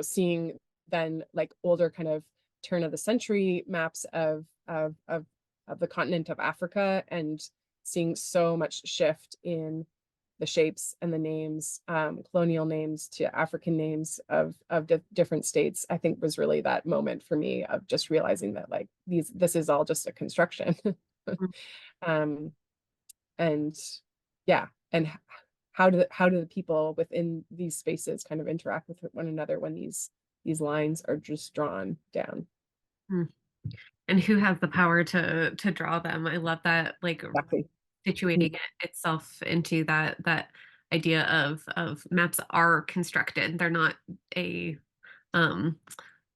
seeing then like older kind of turn of the century maps of the continent of Africa, and seeing so much shift in the shapes and the names, colonial names to African names of different states, I think was really that moment for me of just realizing that like this is all just a construction. um, and yeah, and how do the people within these spaces kind of interact with one another when these lines are just drawn down? Hmm. And who has the power to draw them? I love that, like Exactly. situating it itself into that idea of maps are constructed. They're not a um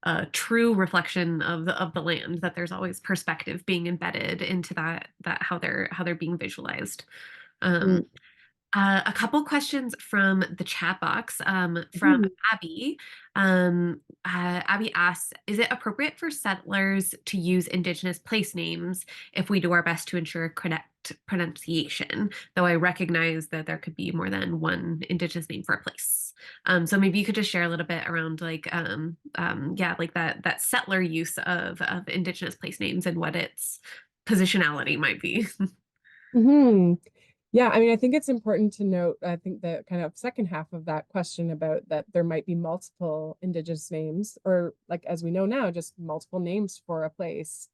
a true reflection of the land, that there's always perspective being embedded into that how they're being visualized. um Mm. a couple questions from the chat box, from Mhm. Abby. Abby asks, is it appropriate for settlers to use Indigenous place names if we do our best to ensure correct pronunciation? Though I recognize that there could be more than one Indigenous name for a place. So maybe you could just share a little bit around like, yeah, like that settler use of Indigenous place names and what its positionality might be. Mhm. Yeah, I mean, I think it's important to note, I think the kind of second half of that question about that there might be multiple Indigenous names, or like as we know now, just multiple names for a place.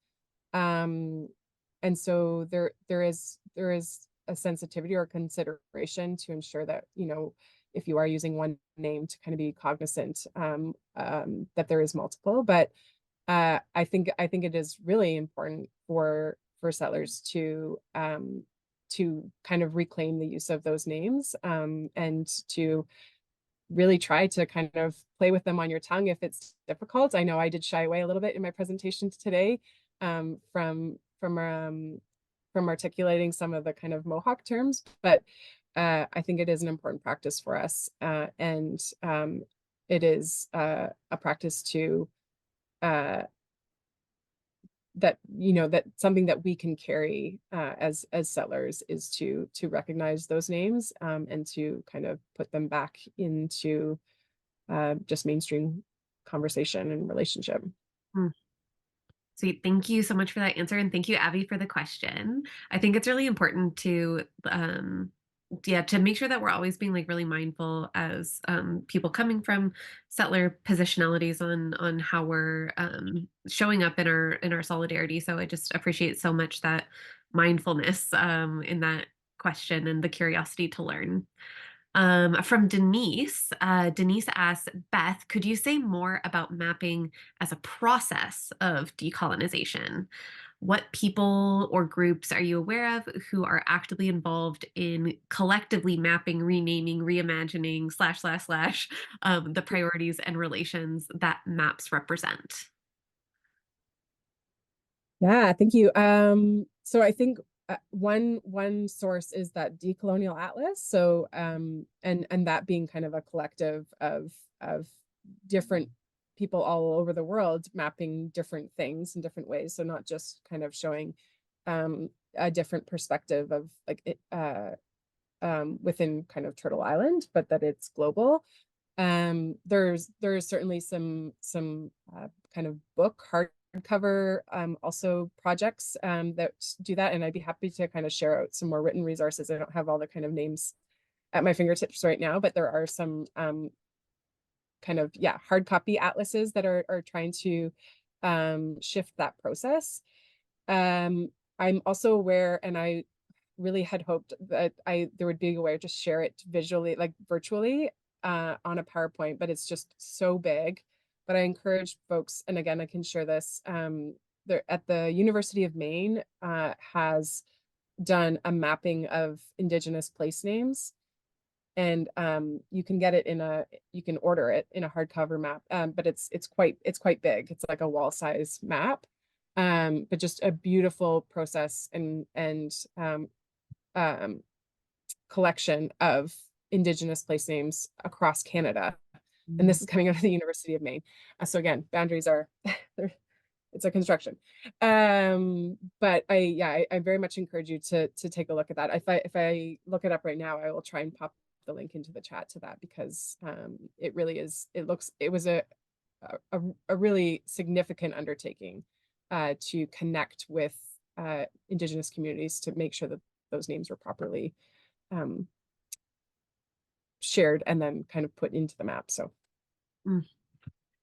Um, and so there is a sensitivity or consideration to ensure that, if you are using one name, to kind of be cognizant, that there is multiple. But I think it is really important for settlers to kind of reclaim the use of those names, and to really try to kind of play with them on your tongue if it's difficult. I know I did shy away a little bit in my presentation today, from articulating some of the kind of Mohawk terms, but I think it is an important practice for us, and it is a practice to uh, that something that we can carry as settlers is to recognize those names, and to kind of put them back into just mainstream conversation and relationship. Sweet. Thank you so much for that answer. And thank you, Abby, for the question. I think it's really important to, yeah, to make sure that we're always being like really mindful as people coming from settler positionalities on how we're showing up in our solidarity. So I just appreciate so much that mindfulness in that question and the curiosity to learn. From Denise, Denise asks, Beth, could you say more about mapping as a process of decolonization? What people or groups are you aware of who are actively involved in collectively mapping, renaming, reimagining, the priorities and relations that maps represent? Yeah, thank you. So I think one source is that decolonial atlas. So and that being kind of a collective of different people all over the world mapping different things in different ways. So not just kind of showing a different perspective of like within kind of Turtle Island, but that it's global. There's certainly some kind of book hardcover also projects that do that, and I'd be happy to kind of share out some more written resources. I don't have all the kind of names at my fingertips right now, but there are some kind of hard copy atlases that are trying to shift that process. I'm also aware, and I really had hoped that there would be a way to share it visually, like virtually, on a PowerPoint, but it's just so big. But I encourage folks, and again, I can share this. There at the University of Maine has done a mapping of Indigenous place names, and you can get it you can order it in a hardcover map, but it's quite big. It's like a wall size map, but just a beautiful process and collection of Indigenous place names across Canada. And this is coming out of the University of Maine. So again, boundaries are, it's a construction. But I very much encourage you to take a look at that. If I look it up right now, I will try and pop the link into the chat to that, because it really is, it was a really significant undertaking to connect with Indigenous communities to make sure that those names were properly shared and then kind of put into the map. So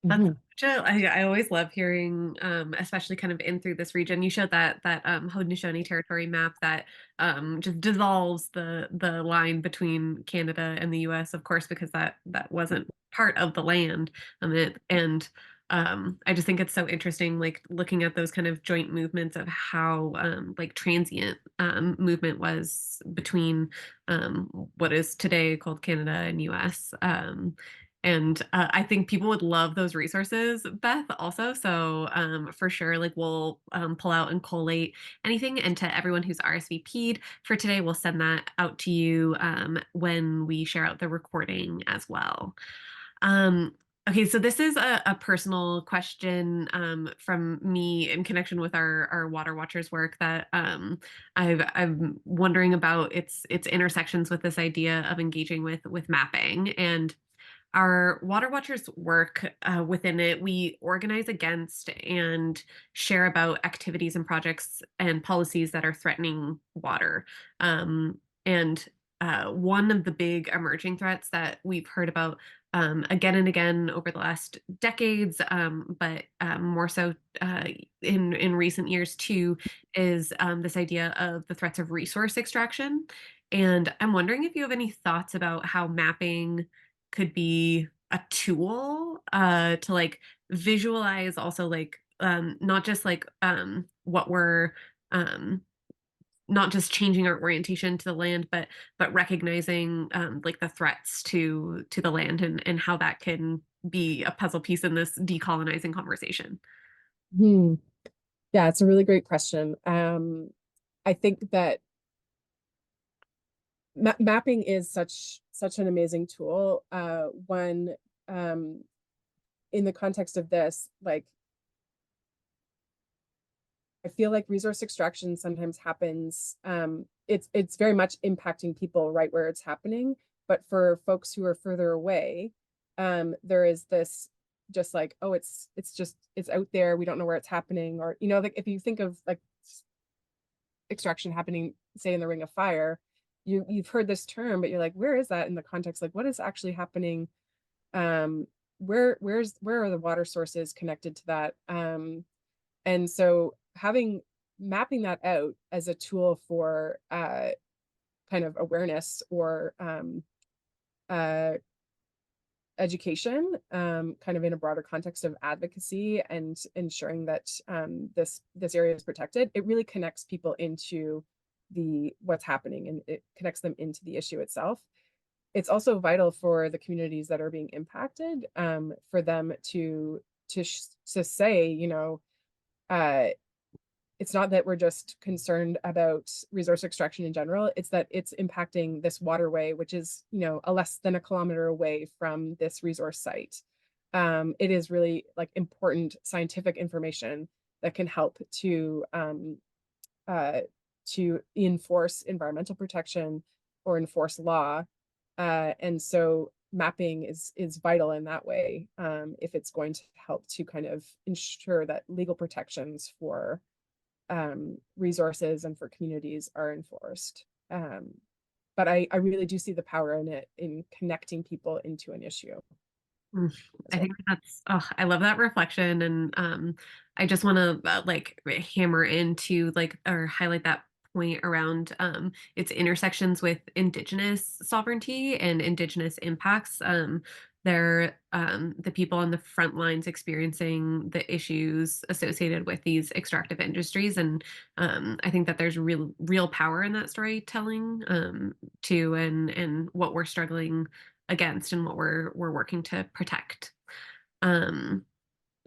I always love hearing, especially kind of in through this region. You showed that Haudenosaunee territory map that just dissolves the line between Canada and the U.S. Of course, because that wasn't part of the land. I just think it's so interesting, like looking at those kind of joint movements of how like transient movement was between what is today called Canada and U.S. I think people would love those resources, Beth, also. So for sure, like we'll pull out and collate anything. And to everyone who's RSVP'd for today, we'll send that out to you when we share out the recording as well. Okay, so this is a personal question from me in connection with our Water Watchers work that I'm wondering about its intersections with this idea of engaging with mapping. And our Water Watchers work within it, we organize against and share about activities and projects and policies that are threatening water. And one of the big emerging threats that we've heard about again and again over the last decades, but more so in recent years too, is this idea of the threats of resource extraction. And I'm wondering if you have any thoughts about how mapping could be a tool to like visualize also like not just like what we're not just changing our orientation to the land, but recognizing like the threats to the land and how that can be a puzzle piece in this decolonizing conversation. Yeah, it's a really great question. I think that mapping is such an amazing tool. When in the context of this, like I feel like resource extraction sometimes happens. It's very much impacting people right where it's happening, but for folks who are further away, there is this just like, oh, it's out there. We don't know where it's happening, or like if you think of like extraction happening, say in the Ring of Fire, you've heard this term, but you're like, where is that in the context? Like, what is actually happening? Where are the water sources connected to that? And so mapping that out as a tool for kind of awareness or education, kind of in a broader context of advocacy and ensuring that this area is protected, it really connects people into what's happening, and it connects them into the issue itself. It's also vital for the communities that are being impacted, for them to say, you know, it's not that we're just concerned about resource extraction in general, it's that it's impacting this waterway, which is, you know, less than a kilometer away from this resource site. It is really like important scientific information that can help to enforce environmental protection or enforce law. And so mapping is vital in that way, if it's going to help to kind of ensure that legal protections for resources and for communities are enforced. But I really do see the power in it, in connecting people into an issue. I think that's, oh, I love that reflection. And I just want to like hammer into like, or highlight that point around its intersections with Indigenous sovereignty and Indigenous impacts. They're the people on the front lines experiencing the issues associated with these extractive industries. And I think that there's real power in that storytelling too, and what we're struggling against and what we're working to protect. Um,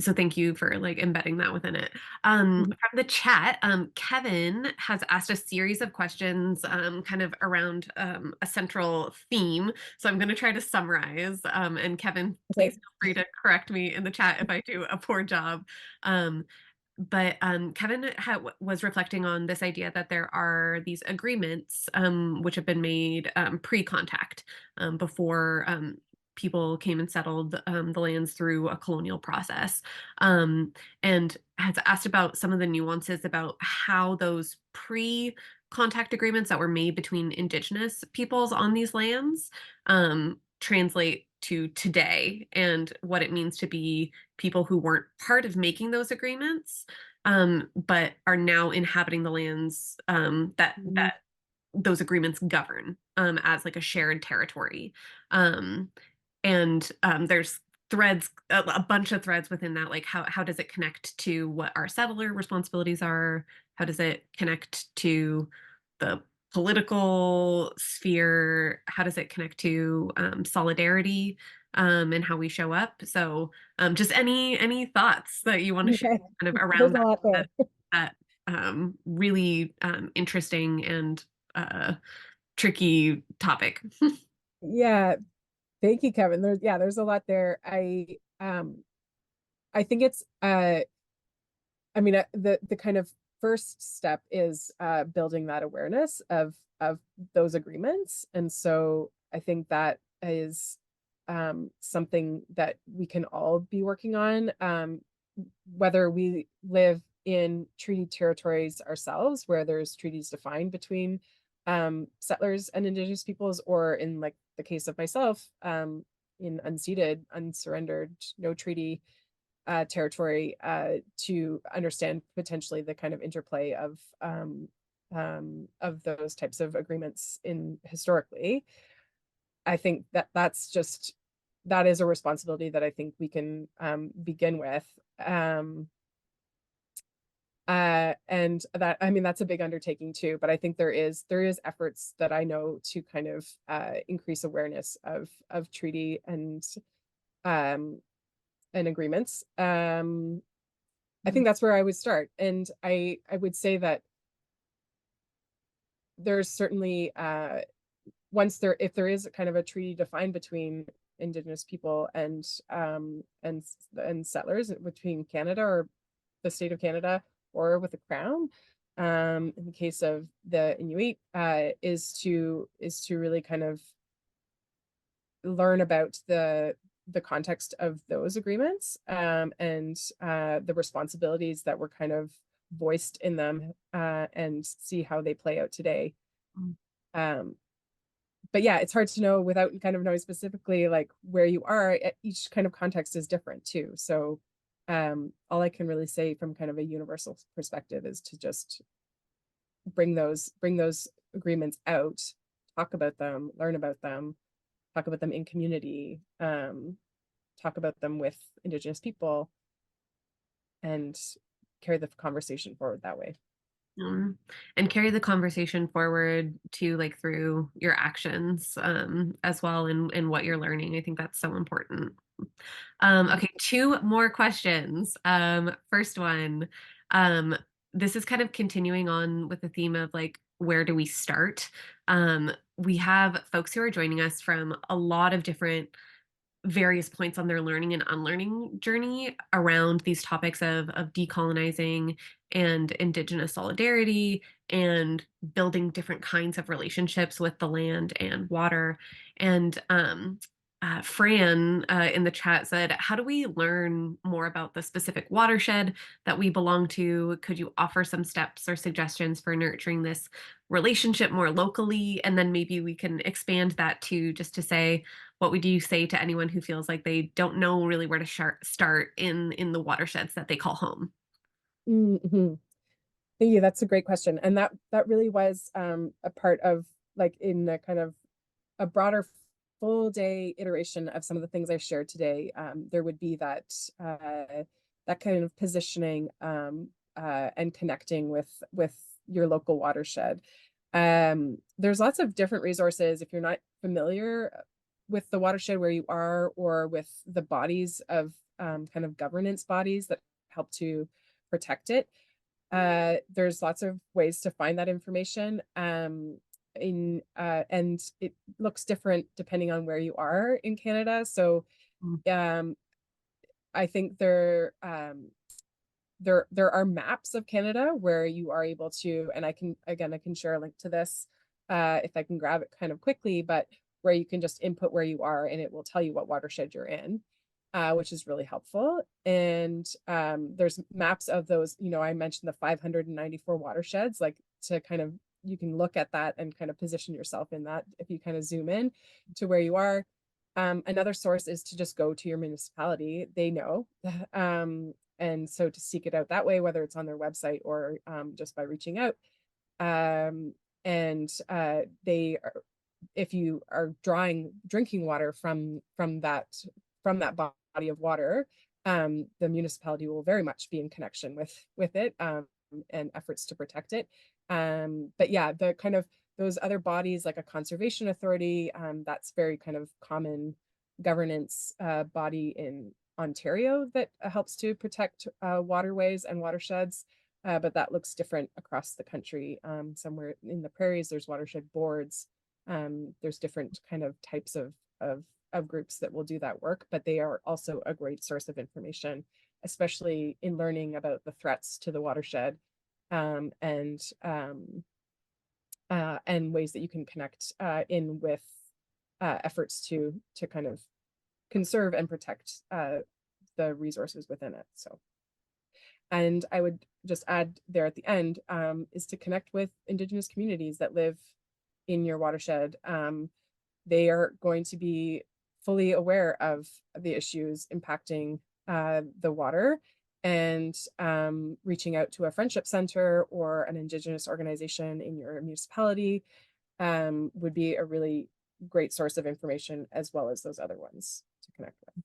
so thank you for like embedding that within it. From the chat, Kevin has asked a series of questions kind of around a central theme. So I'm going to try to summarize. And Kevin, please feel free to correct me in the chat if I do a poor job. But Kevin was reflecting on this idea that there are these agreements which have been made pre-contact, before people came and settled the lands through a colonial process, and has asked about some of the nuances about how those pre-contact agreements that were made between Indigenous peoples on these lands translate to today, and what it means to be people who weren't part of making those agreements, but are now inhabiting the lands that those agreements govern, as like a shared territory. And there's threads, a bunch of threads within that, like how does it connect to what our settler responsibilities are? How does it connect to the political sphere? How does it connect to solidarity, and how we show up? So just any thoughts that you want to share kind of around that really interesting and tricky topic. Yeah, thank you, Kevin. There's a lot there. I think it's I mean, the kind of first step is building that awareness of those agreements. And so I think that is something that we can all be working on, whether we live in treaty territories ourselves, where there's treaties defined between settlers and Indigenous peoples, or in like the case of myself, in unceded, unsurrendered, no treaty territory, to understand potentially the kind of interplay of those types of agreements in historically. I think that is a responsibility that I think we can begin with. And that, I mean, that's a big undertaking too, but I think there is efforts that I know to kind of increase awareness of treaty and agreements. I think that's where I would start. And I would say that there's certainly if there is kind of a treaty defined between Indigenous people and settlers, between Canada or the state of Canada or with the Crown, in the case of the Inuit, is to really kind of learn about the context of those agreements, and the responsibilities that were kind of voiced in them, and see how they play out today. But yeah, it's hard to know without kind of knowing specifically like where you are. Each kind of context is different too. So all I can really say from kind of a universal perspective is to just bring those agreements out, talk about them, learn about them, talk about them in community, talk about them with Indigenous people, and carry the conversation forward that way. And carry the conversation forward to like through your actions as well in what you're learning. I think that's so important. Okay, two more questions. First one, this is kind of continuing on with the theme of like, where do we start? We have folks who are joining us from a lot of different various points on their learning and unlearning journey around these topics of decolonizing and Indigenous solidarity and building different kinds of relationships with the land and water. And Fran in the chat said, how do we learn more about the specific watershed that we belong to? Could you offer some steps or suggestions for nurturing this relationship more locally? And then maybe we can expand that to just to say, what would you say to anyone who feels like they don't know really where to start in the watersheds that they call home? Mm-hmm. Thank you. That's a great question. And that really was a part of like in a kind of a broader full day iteration of some of the things I shared today. There would be that that kind of positioning and connecting with your local watershed. There's lots of different resources if you're not familiar with the watershed where you are, or with the bodies of kind of governance bodies that help to protect it. There's lots of ways to find that information. And it looks different depending on where you are in Canada. So I think there are maps of Canada where you are able to, and I can share a link to this if I can grab it kind of quickly, but where you can just input where you are and it will tell you what watershed you're in. Which is really helpful. And there's maps of those, I mentioned the 594 watersheds, like to kind of, you can look at that and kind of position yourself in that if you kind of zoom in to where you are. Another source is to just go to your municipality. They know. And so to seek it out that way, whether it's on their website or just by reaching out. They are, if you are drawing drinking water from that body of water, the municipality will very much be in connection with it and efforts to protect it. But yeah, the kind of those other bodies like a conservation authority, that's very kind of common governance body in Ontario that helps to protect waterways and watersheds. But that looks different across the country. Somewhere in the prairies, there's watershed boards. There's different kind of types of groups that will do that work, but they are also a great source of information, especially in learning about the threats to the watershed, and ways that you can connect in with efforts to kind of conserve and protect the resources within it. So, and I would just add there at the end is to connect with Indigenous communities that live in your watershed. They are going to be fully aware of the issues impacting the water, and reaching out to a friendship center or an Indigenous organization in your municipality would be a really great source of information, as well as those other ones to connect with.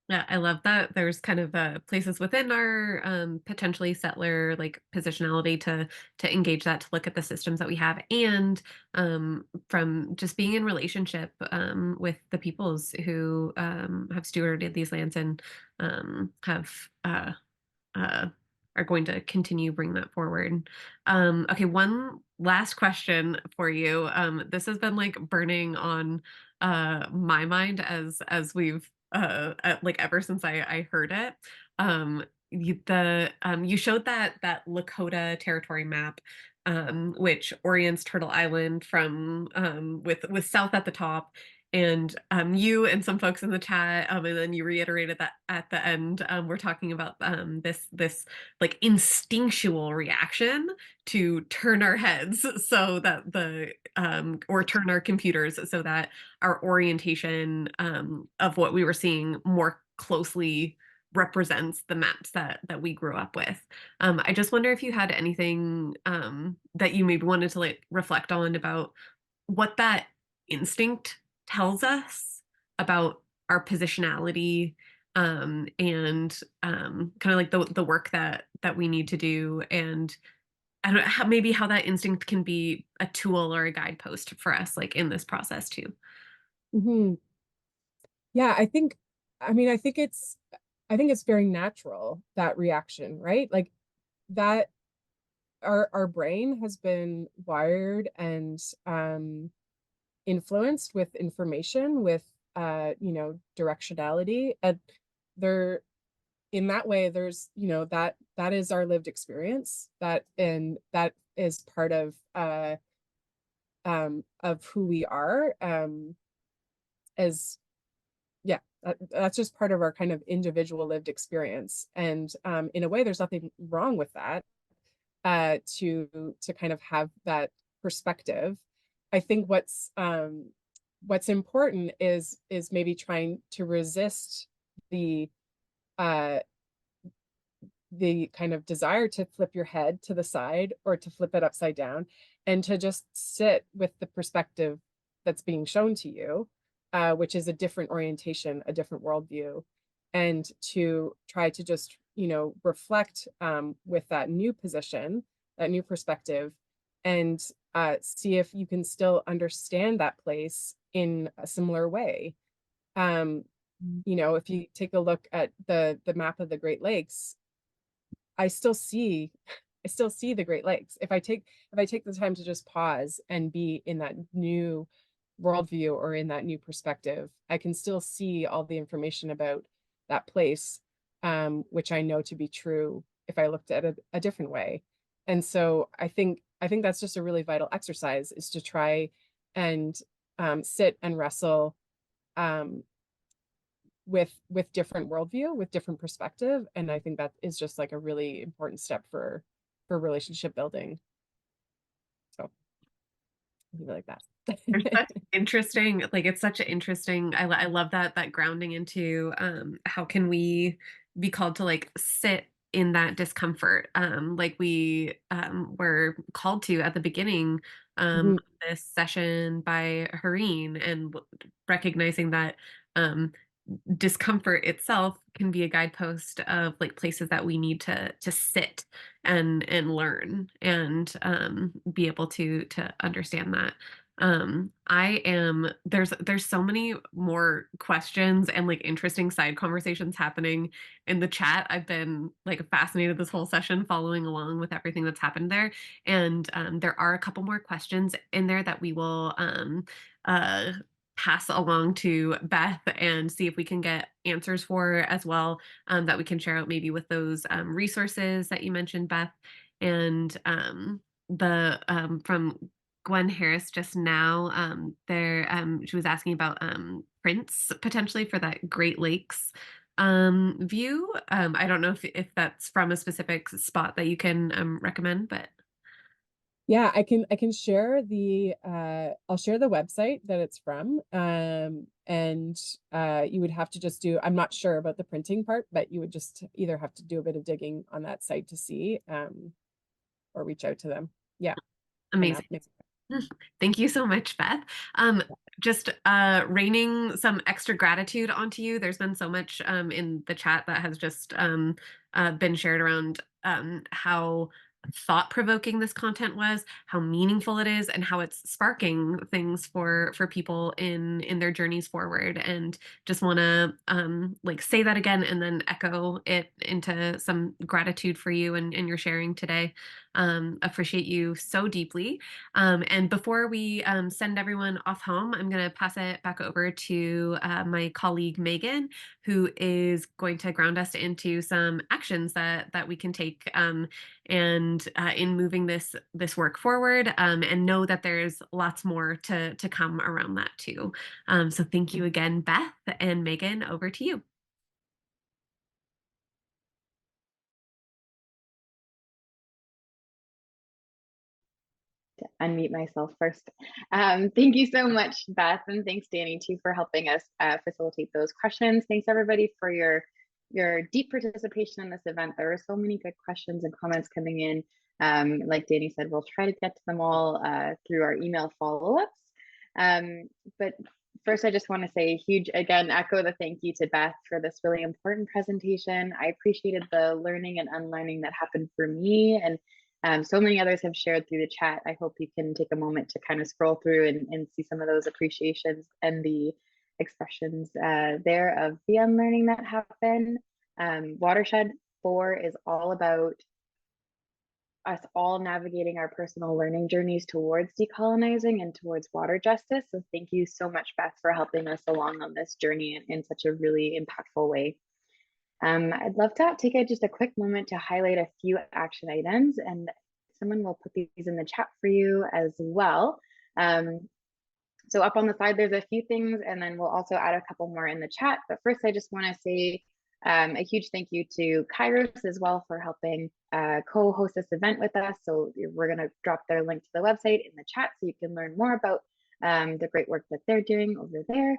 Yeah, I love that there's kind of places within our potentially settler like positionality to engage that, to look at the systems that we have, and from just being in relationship with the peoples who have stewarded these lands and have are going to continue bring that forward. Okay, one last question for you. This has been like burning on my mind as we've like ever since I heard it. You showed that Lakota territory map, which orients Turtle Island from with south at the top, and you and some folks in the chat, and then you reiterated that at the end. We're talking about this like instinctual reaction to turn our heads so that or turn our computers so that our orientation of what we were seeing more closely represents the maps that we grew up with. I just wonder if you had anything that you maybe wanted to like reflect on about what that instinct tells us about our positionality, and kind of like the work that we need to do, and I don't know how, maybe how that instinct can be a tool or a guidepost for us, like in this process too. Mhm. Yeah, I think it's very natural, that reaction, right? Like that our brain has been wired and influenced with information, with directionality. And there, in that way, there's, that is our lived experience. That is part of who we are, as yeah, that's just part of our kind of individual lived experience. And in a way, there's nothing wrong with that, to kind of have that perspective. I think what's important is maybe trying to resist the uh the kind of desire to flip your head to the side or to flip it upside down, and to just sit with the perspective that's being shown to you, which is a different orientation, a different worldview, and to try to just, reflect with that new position, that new perspective, and see if you can still understand that place in a similar way. Um, if you take a look at the map of the Great Lakes, I still see I still see the Great Lakes. If I take the time to just pause and be in that new worldview or in that new perspective, I can still see all the information about that place, which I know to be true if I looked at it a different way. And so I think that's just a really vital exercise, is to try and sit and wrestle, um, with different worldview, with different perspective. And I think that is just like a really important step for relationship building. So I really like that. There's such interesting, like it's such an interesting, I love that grounding into how can we be called to like sit in that discomfort, like we were called to at the beginning Mhm. of this session by Hareen, and recognizing that um discomfort itself can be a guidepost of like places that we need to sit and learn, and be able to understand that. I am there's so many more questions and like interesting side conversations happening in the chat. I've been like fascinated this whole session following along with everything that's happened there. And there are a couple more questions in there that we will uh pass along to Beth and see if we can get answers for as well, that we can share out maybe with those resources that you mentioned, Beth. And the from Gwen Harris just now, there she was asking about prints potentially for that Great Lakes view. I don't know if that's from a specific spot that you can recommend, but Yeah, I can share I'll share the website that it's from. And you would have to just do, I'm not sure about the printing part, but you would just either have to do a bit of digging on that site to see, or reach out to them. Yeah, and amazing. that makes Thank you so much, Beth. Um, just raining some extra gratitude onto you. There's been so much in the chat that has just been shared around how thought-provoking this content was, how meaningful it is, and how it's sparking things for people in their journeys forward. And just want to like say that again and then echo it into some gratitude for you and your sharing today. Appreciate you so deeply. And before we send everyone off home, I'm going to pass it back over to my colleague Megan, who is going to ground us into some actions that we can take, and in moving this work forward, and know that there's lots more to come around that too. So thank you again, Beth and Megan. Over to you. Unmute myself first. Thank you so much, Beth, and thanks, Danny, too, for helping us facilitate those questions. Thanks, everybody, for your deep participation in this event. There are so many good questions and comments coming in. Like Danny said, we'll try to get to them all through our email follow-ups. But First, I just want to say a huge, again, echo the thank you to Beth for this really important presentation. I appreciated the learning and unlearning that happened for me, and so many others have shared through the chat. I hope you can take a moment to kind of scroll through and see some of those appreciations and the expressions there of the unlearning that happened. Watershed 4 is all about us all navigating our personal learning journeys towards decolonizing and towards water justice. So thank you so much, Beth, for helping us along on this journey in such a really impactful way. I'd love to take just a quick moment to highlight a few action items, and someone will put these in the chat for you as well. So up on the side, there's a few things, and then we'll also add a couple more in the chat. But first, I just want to say a huge thank you to KAIROS as well for helping co-host this event with us. So we're going to drop their link to the website in the chat so you can learn more about the great work that they're doing over there.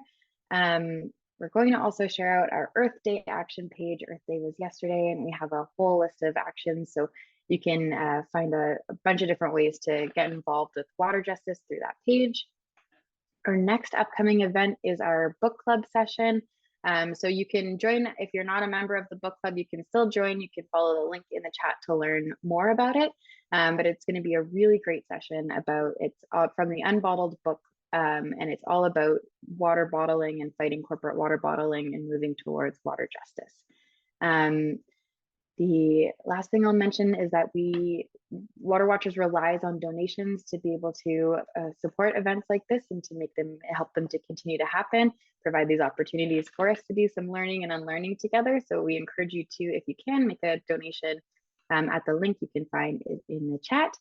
We're going to also share out our Earth Day action page. Earth Day was yesterday, and we have a whole list of actions. So you can find a bunch of different ways to get involved with water justice through that page. Our next upcoming event is our book club session. So you can join. If you're not a member of the book club, you can still join. You can follow the link in the chat to learn more about it. But it's going to be a really great session about, it's from the Unbottled book, and it's all about water bottling and fighting corporate water bottling and moving towards water justice. The last thing I'll mention is that Water Watchers relies on donations to be able to support events like this and to help them to continue to happen, provide these opportunities for us to do some learning and unlearning together. So we encourage you to, if you can, make a donation at the link you can find in the chat.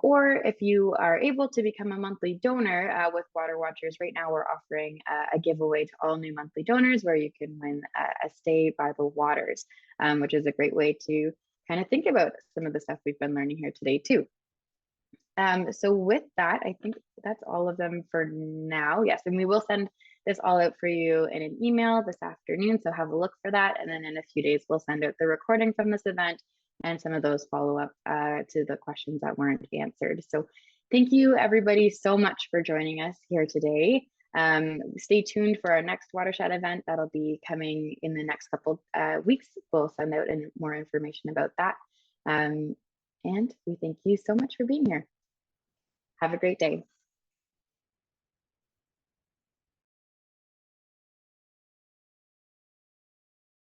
Or if you are able to become a monthly donor with Water Watchers, right now we're offering a giveaway to all new monthly donors where you can win a stay by the waters, which is a great way to kind of think about some of the stuff we've been learning here today too. So with that, I think that's all of them for now. Yes, and we will send this all out for you in an email this afternoon, so have a look for that. And then in a few days, we'll send out the recording from this event and some of those follow-up to the questions that weren't answered. So thank you everybody so much for joining us here today. Stay tuned for our next Watershed event. That'll be coming in the next couple weeks. We'll send out more information about that. And we thank you so much for being here. Have a great day.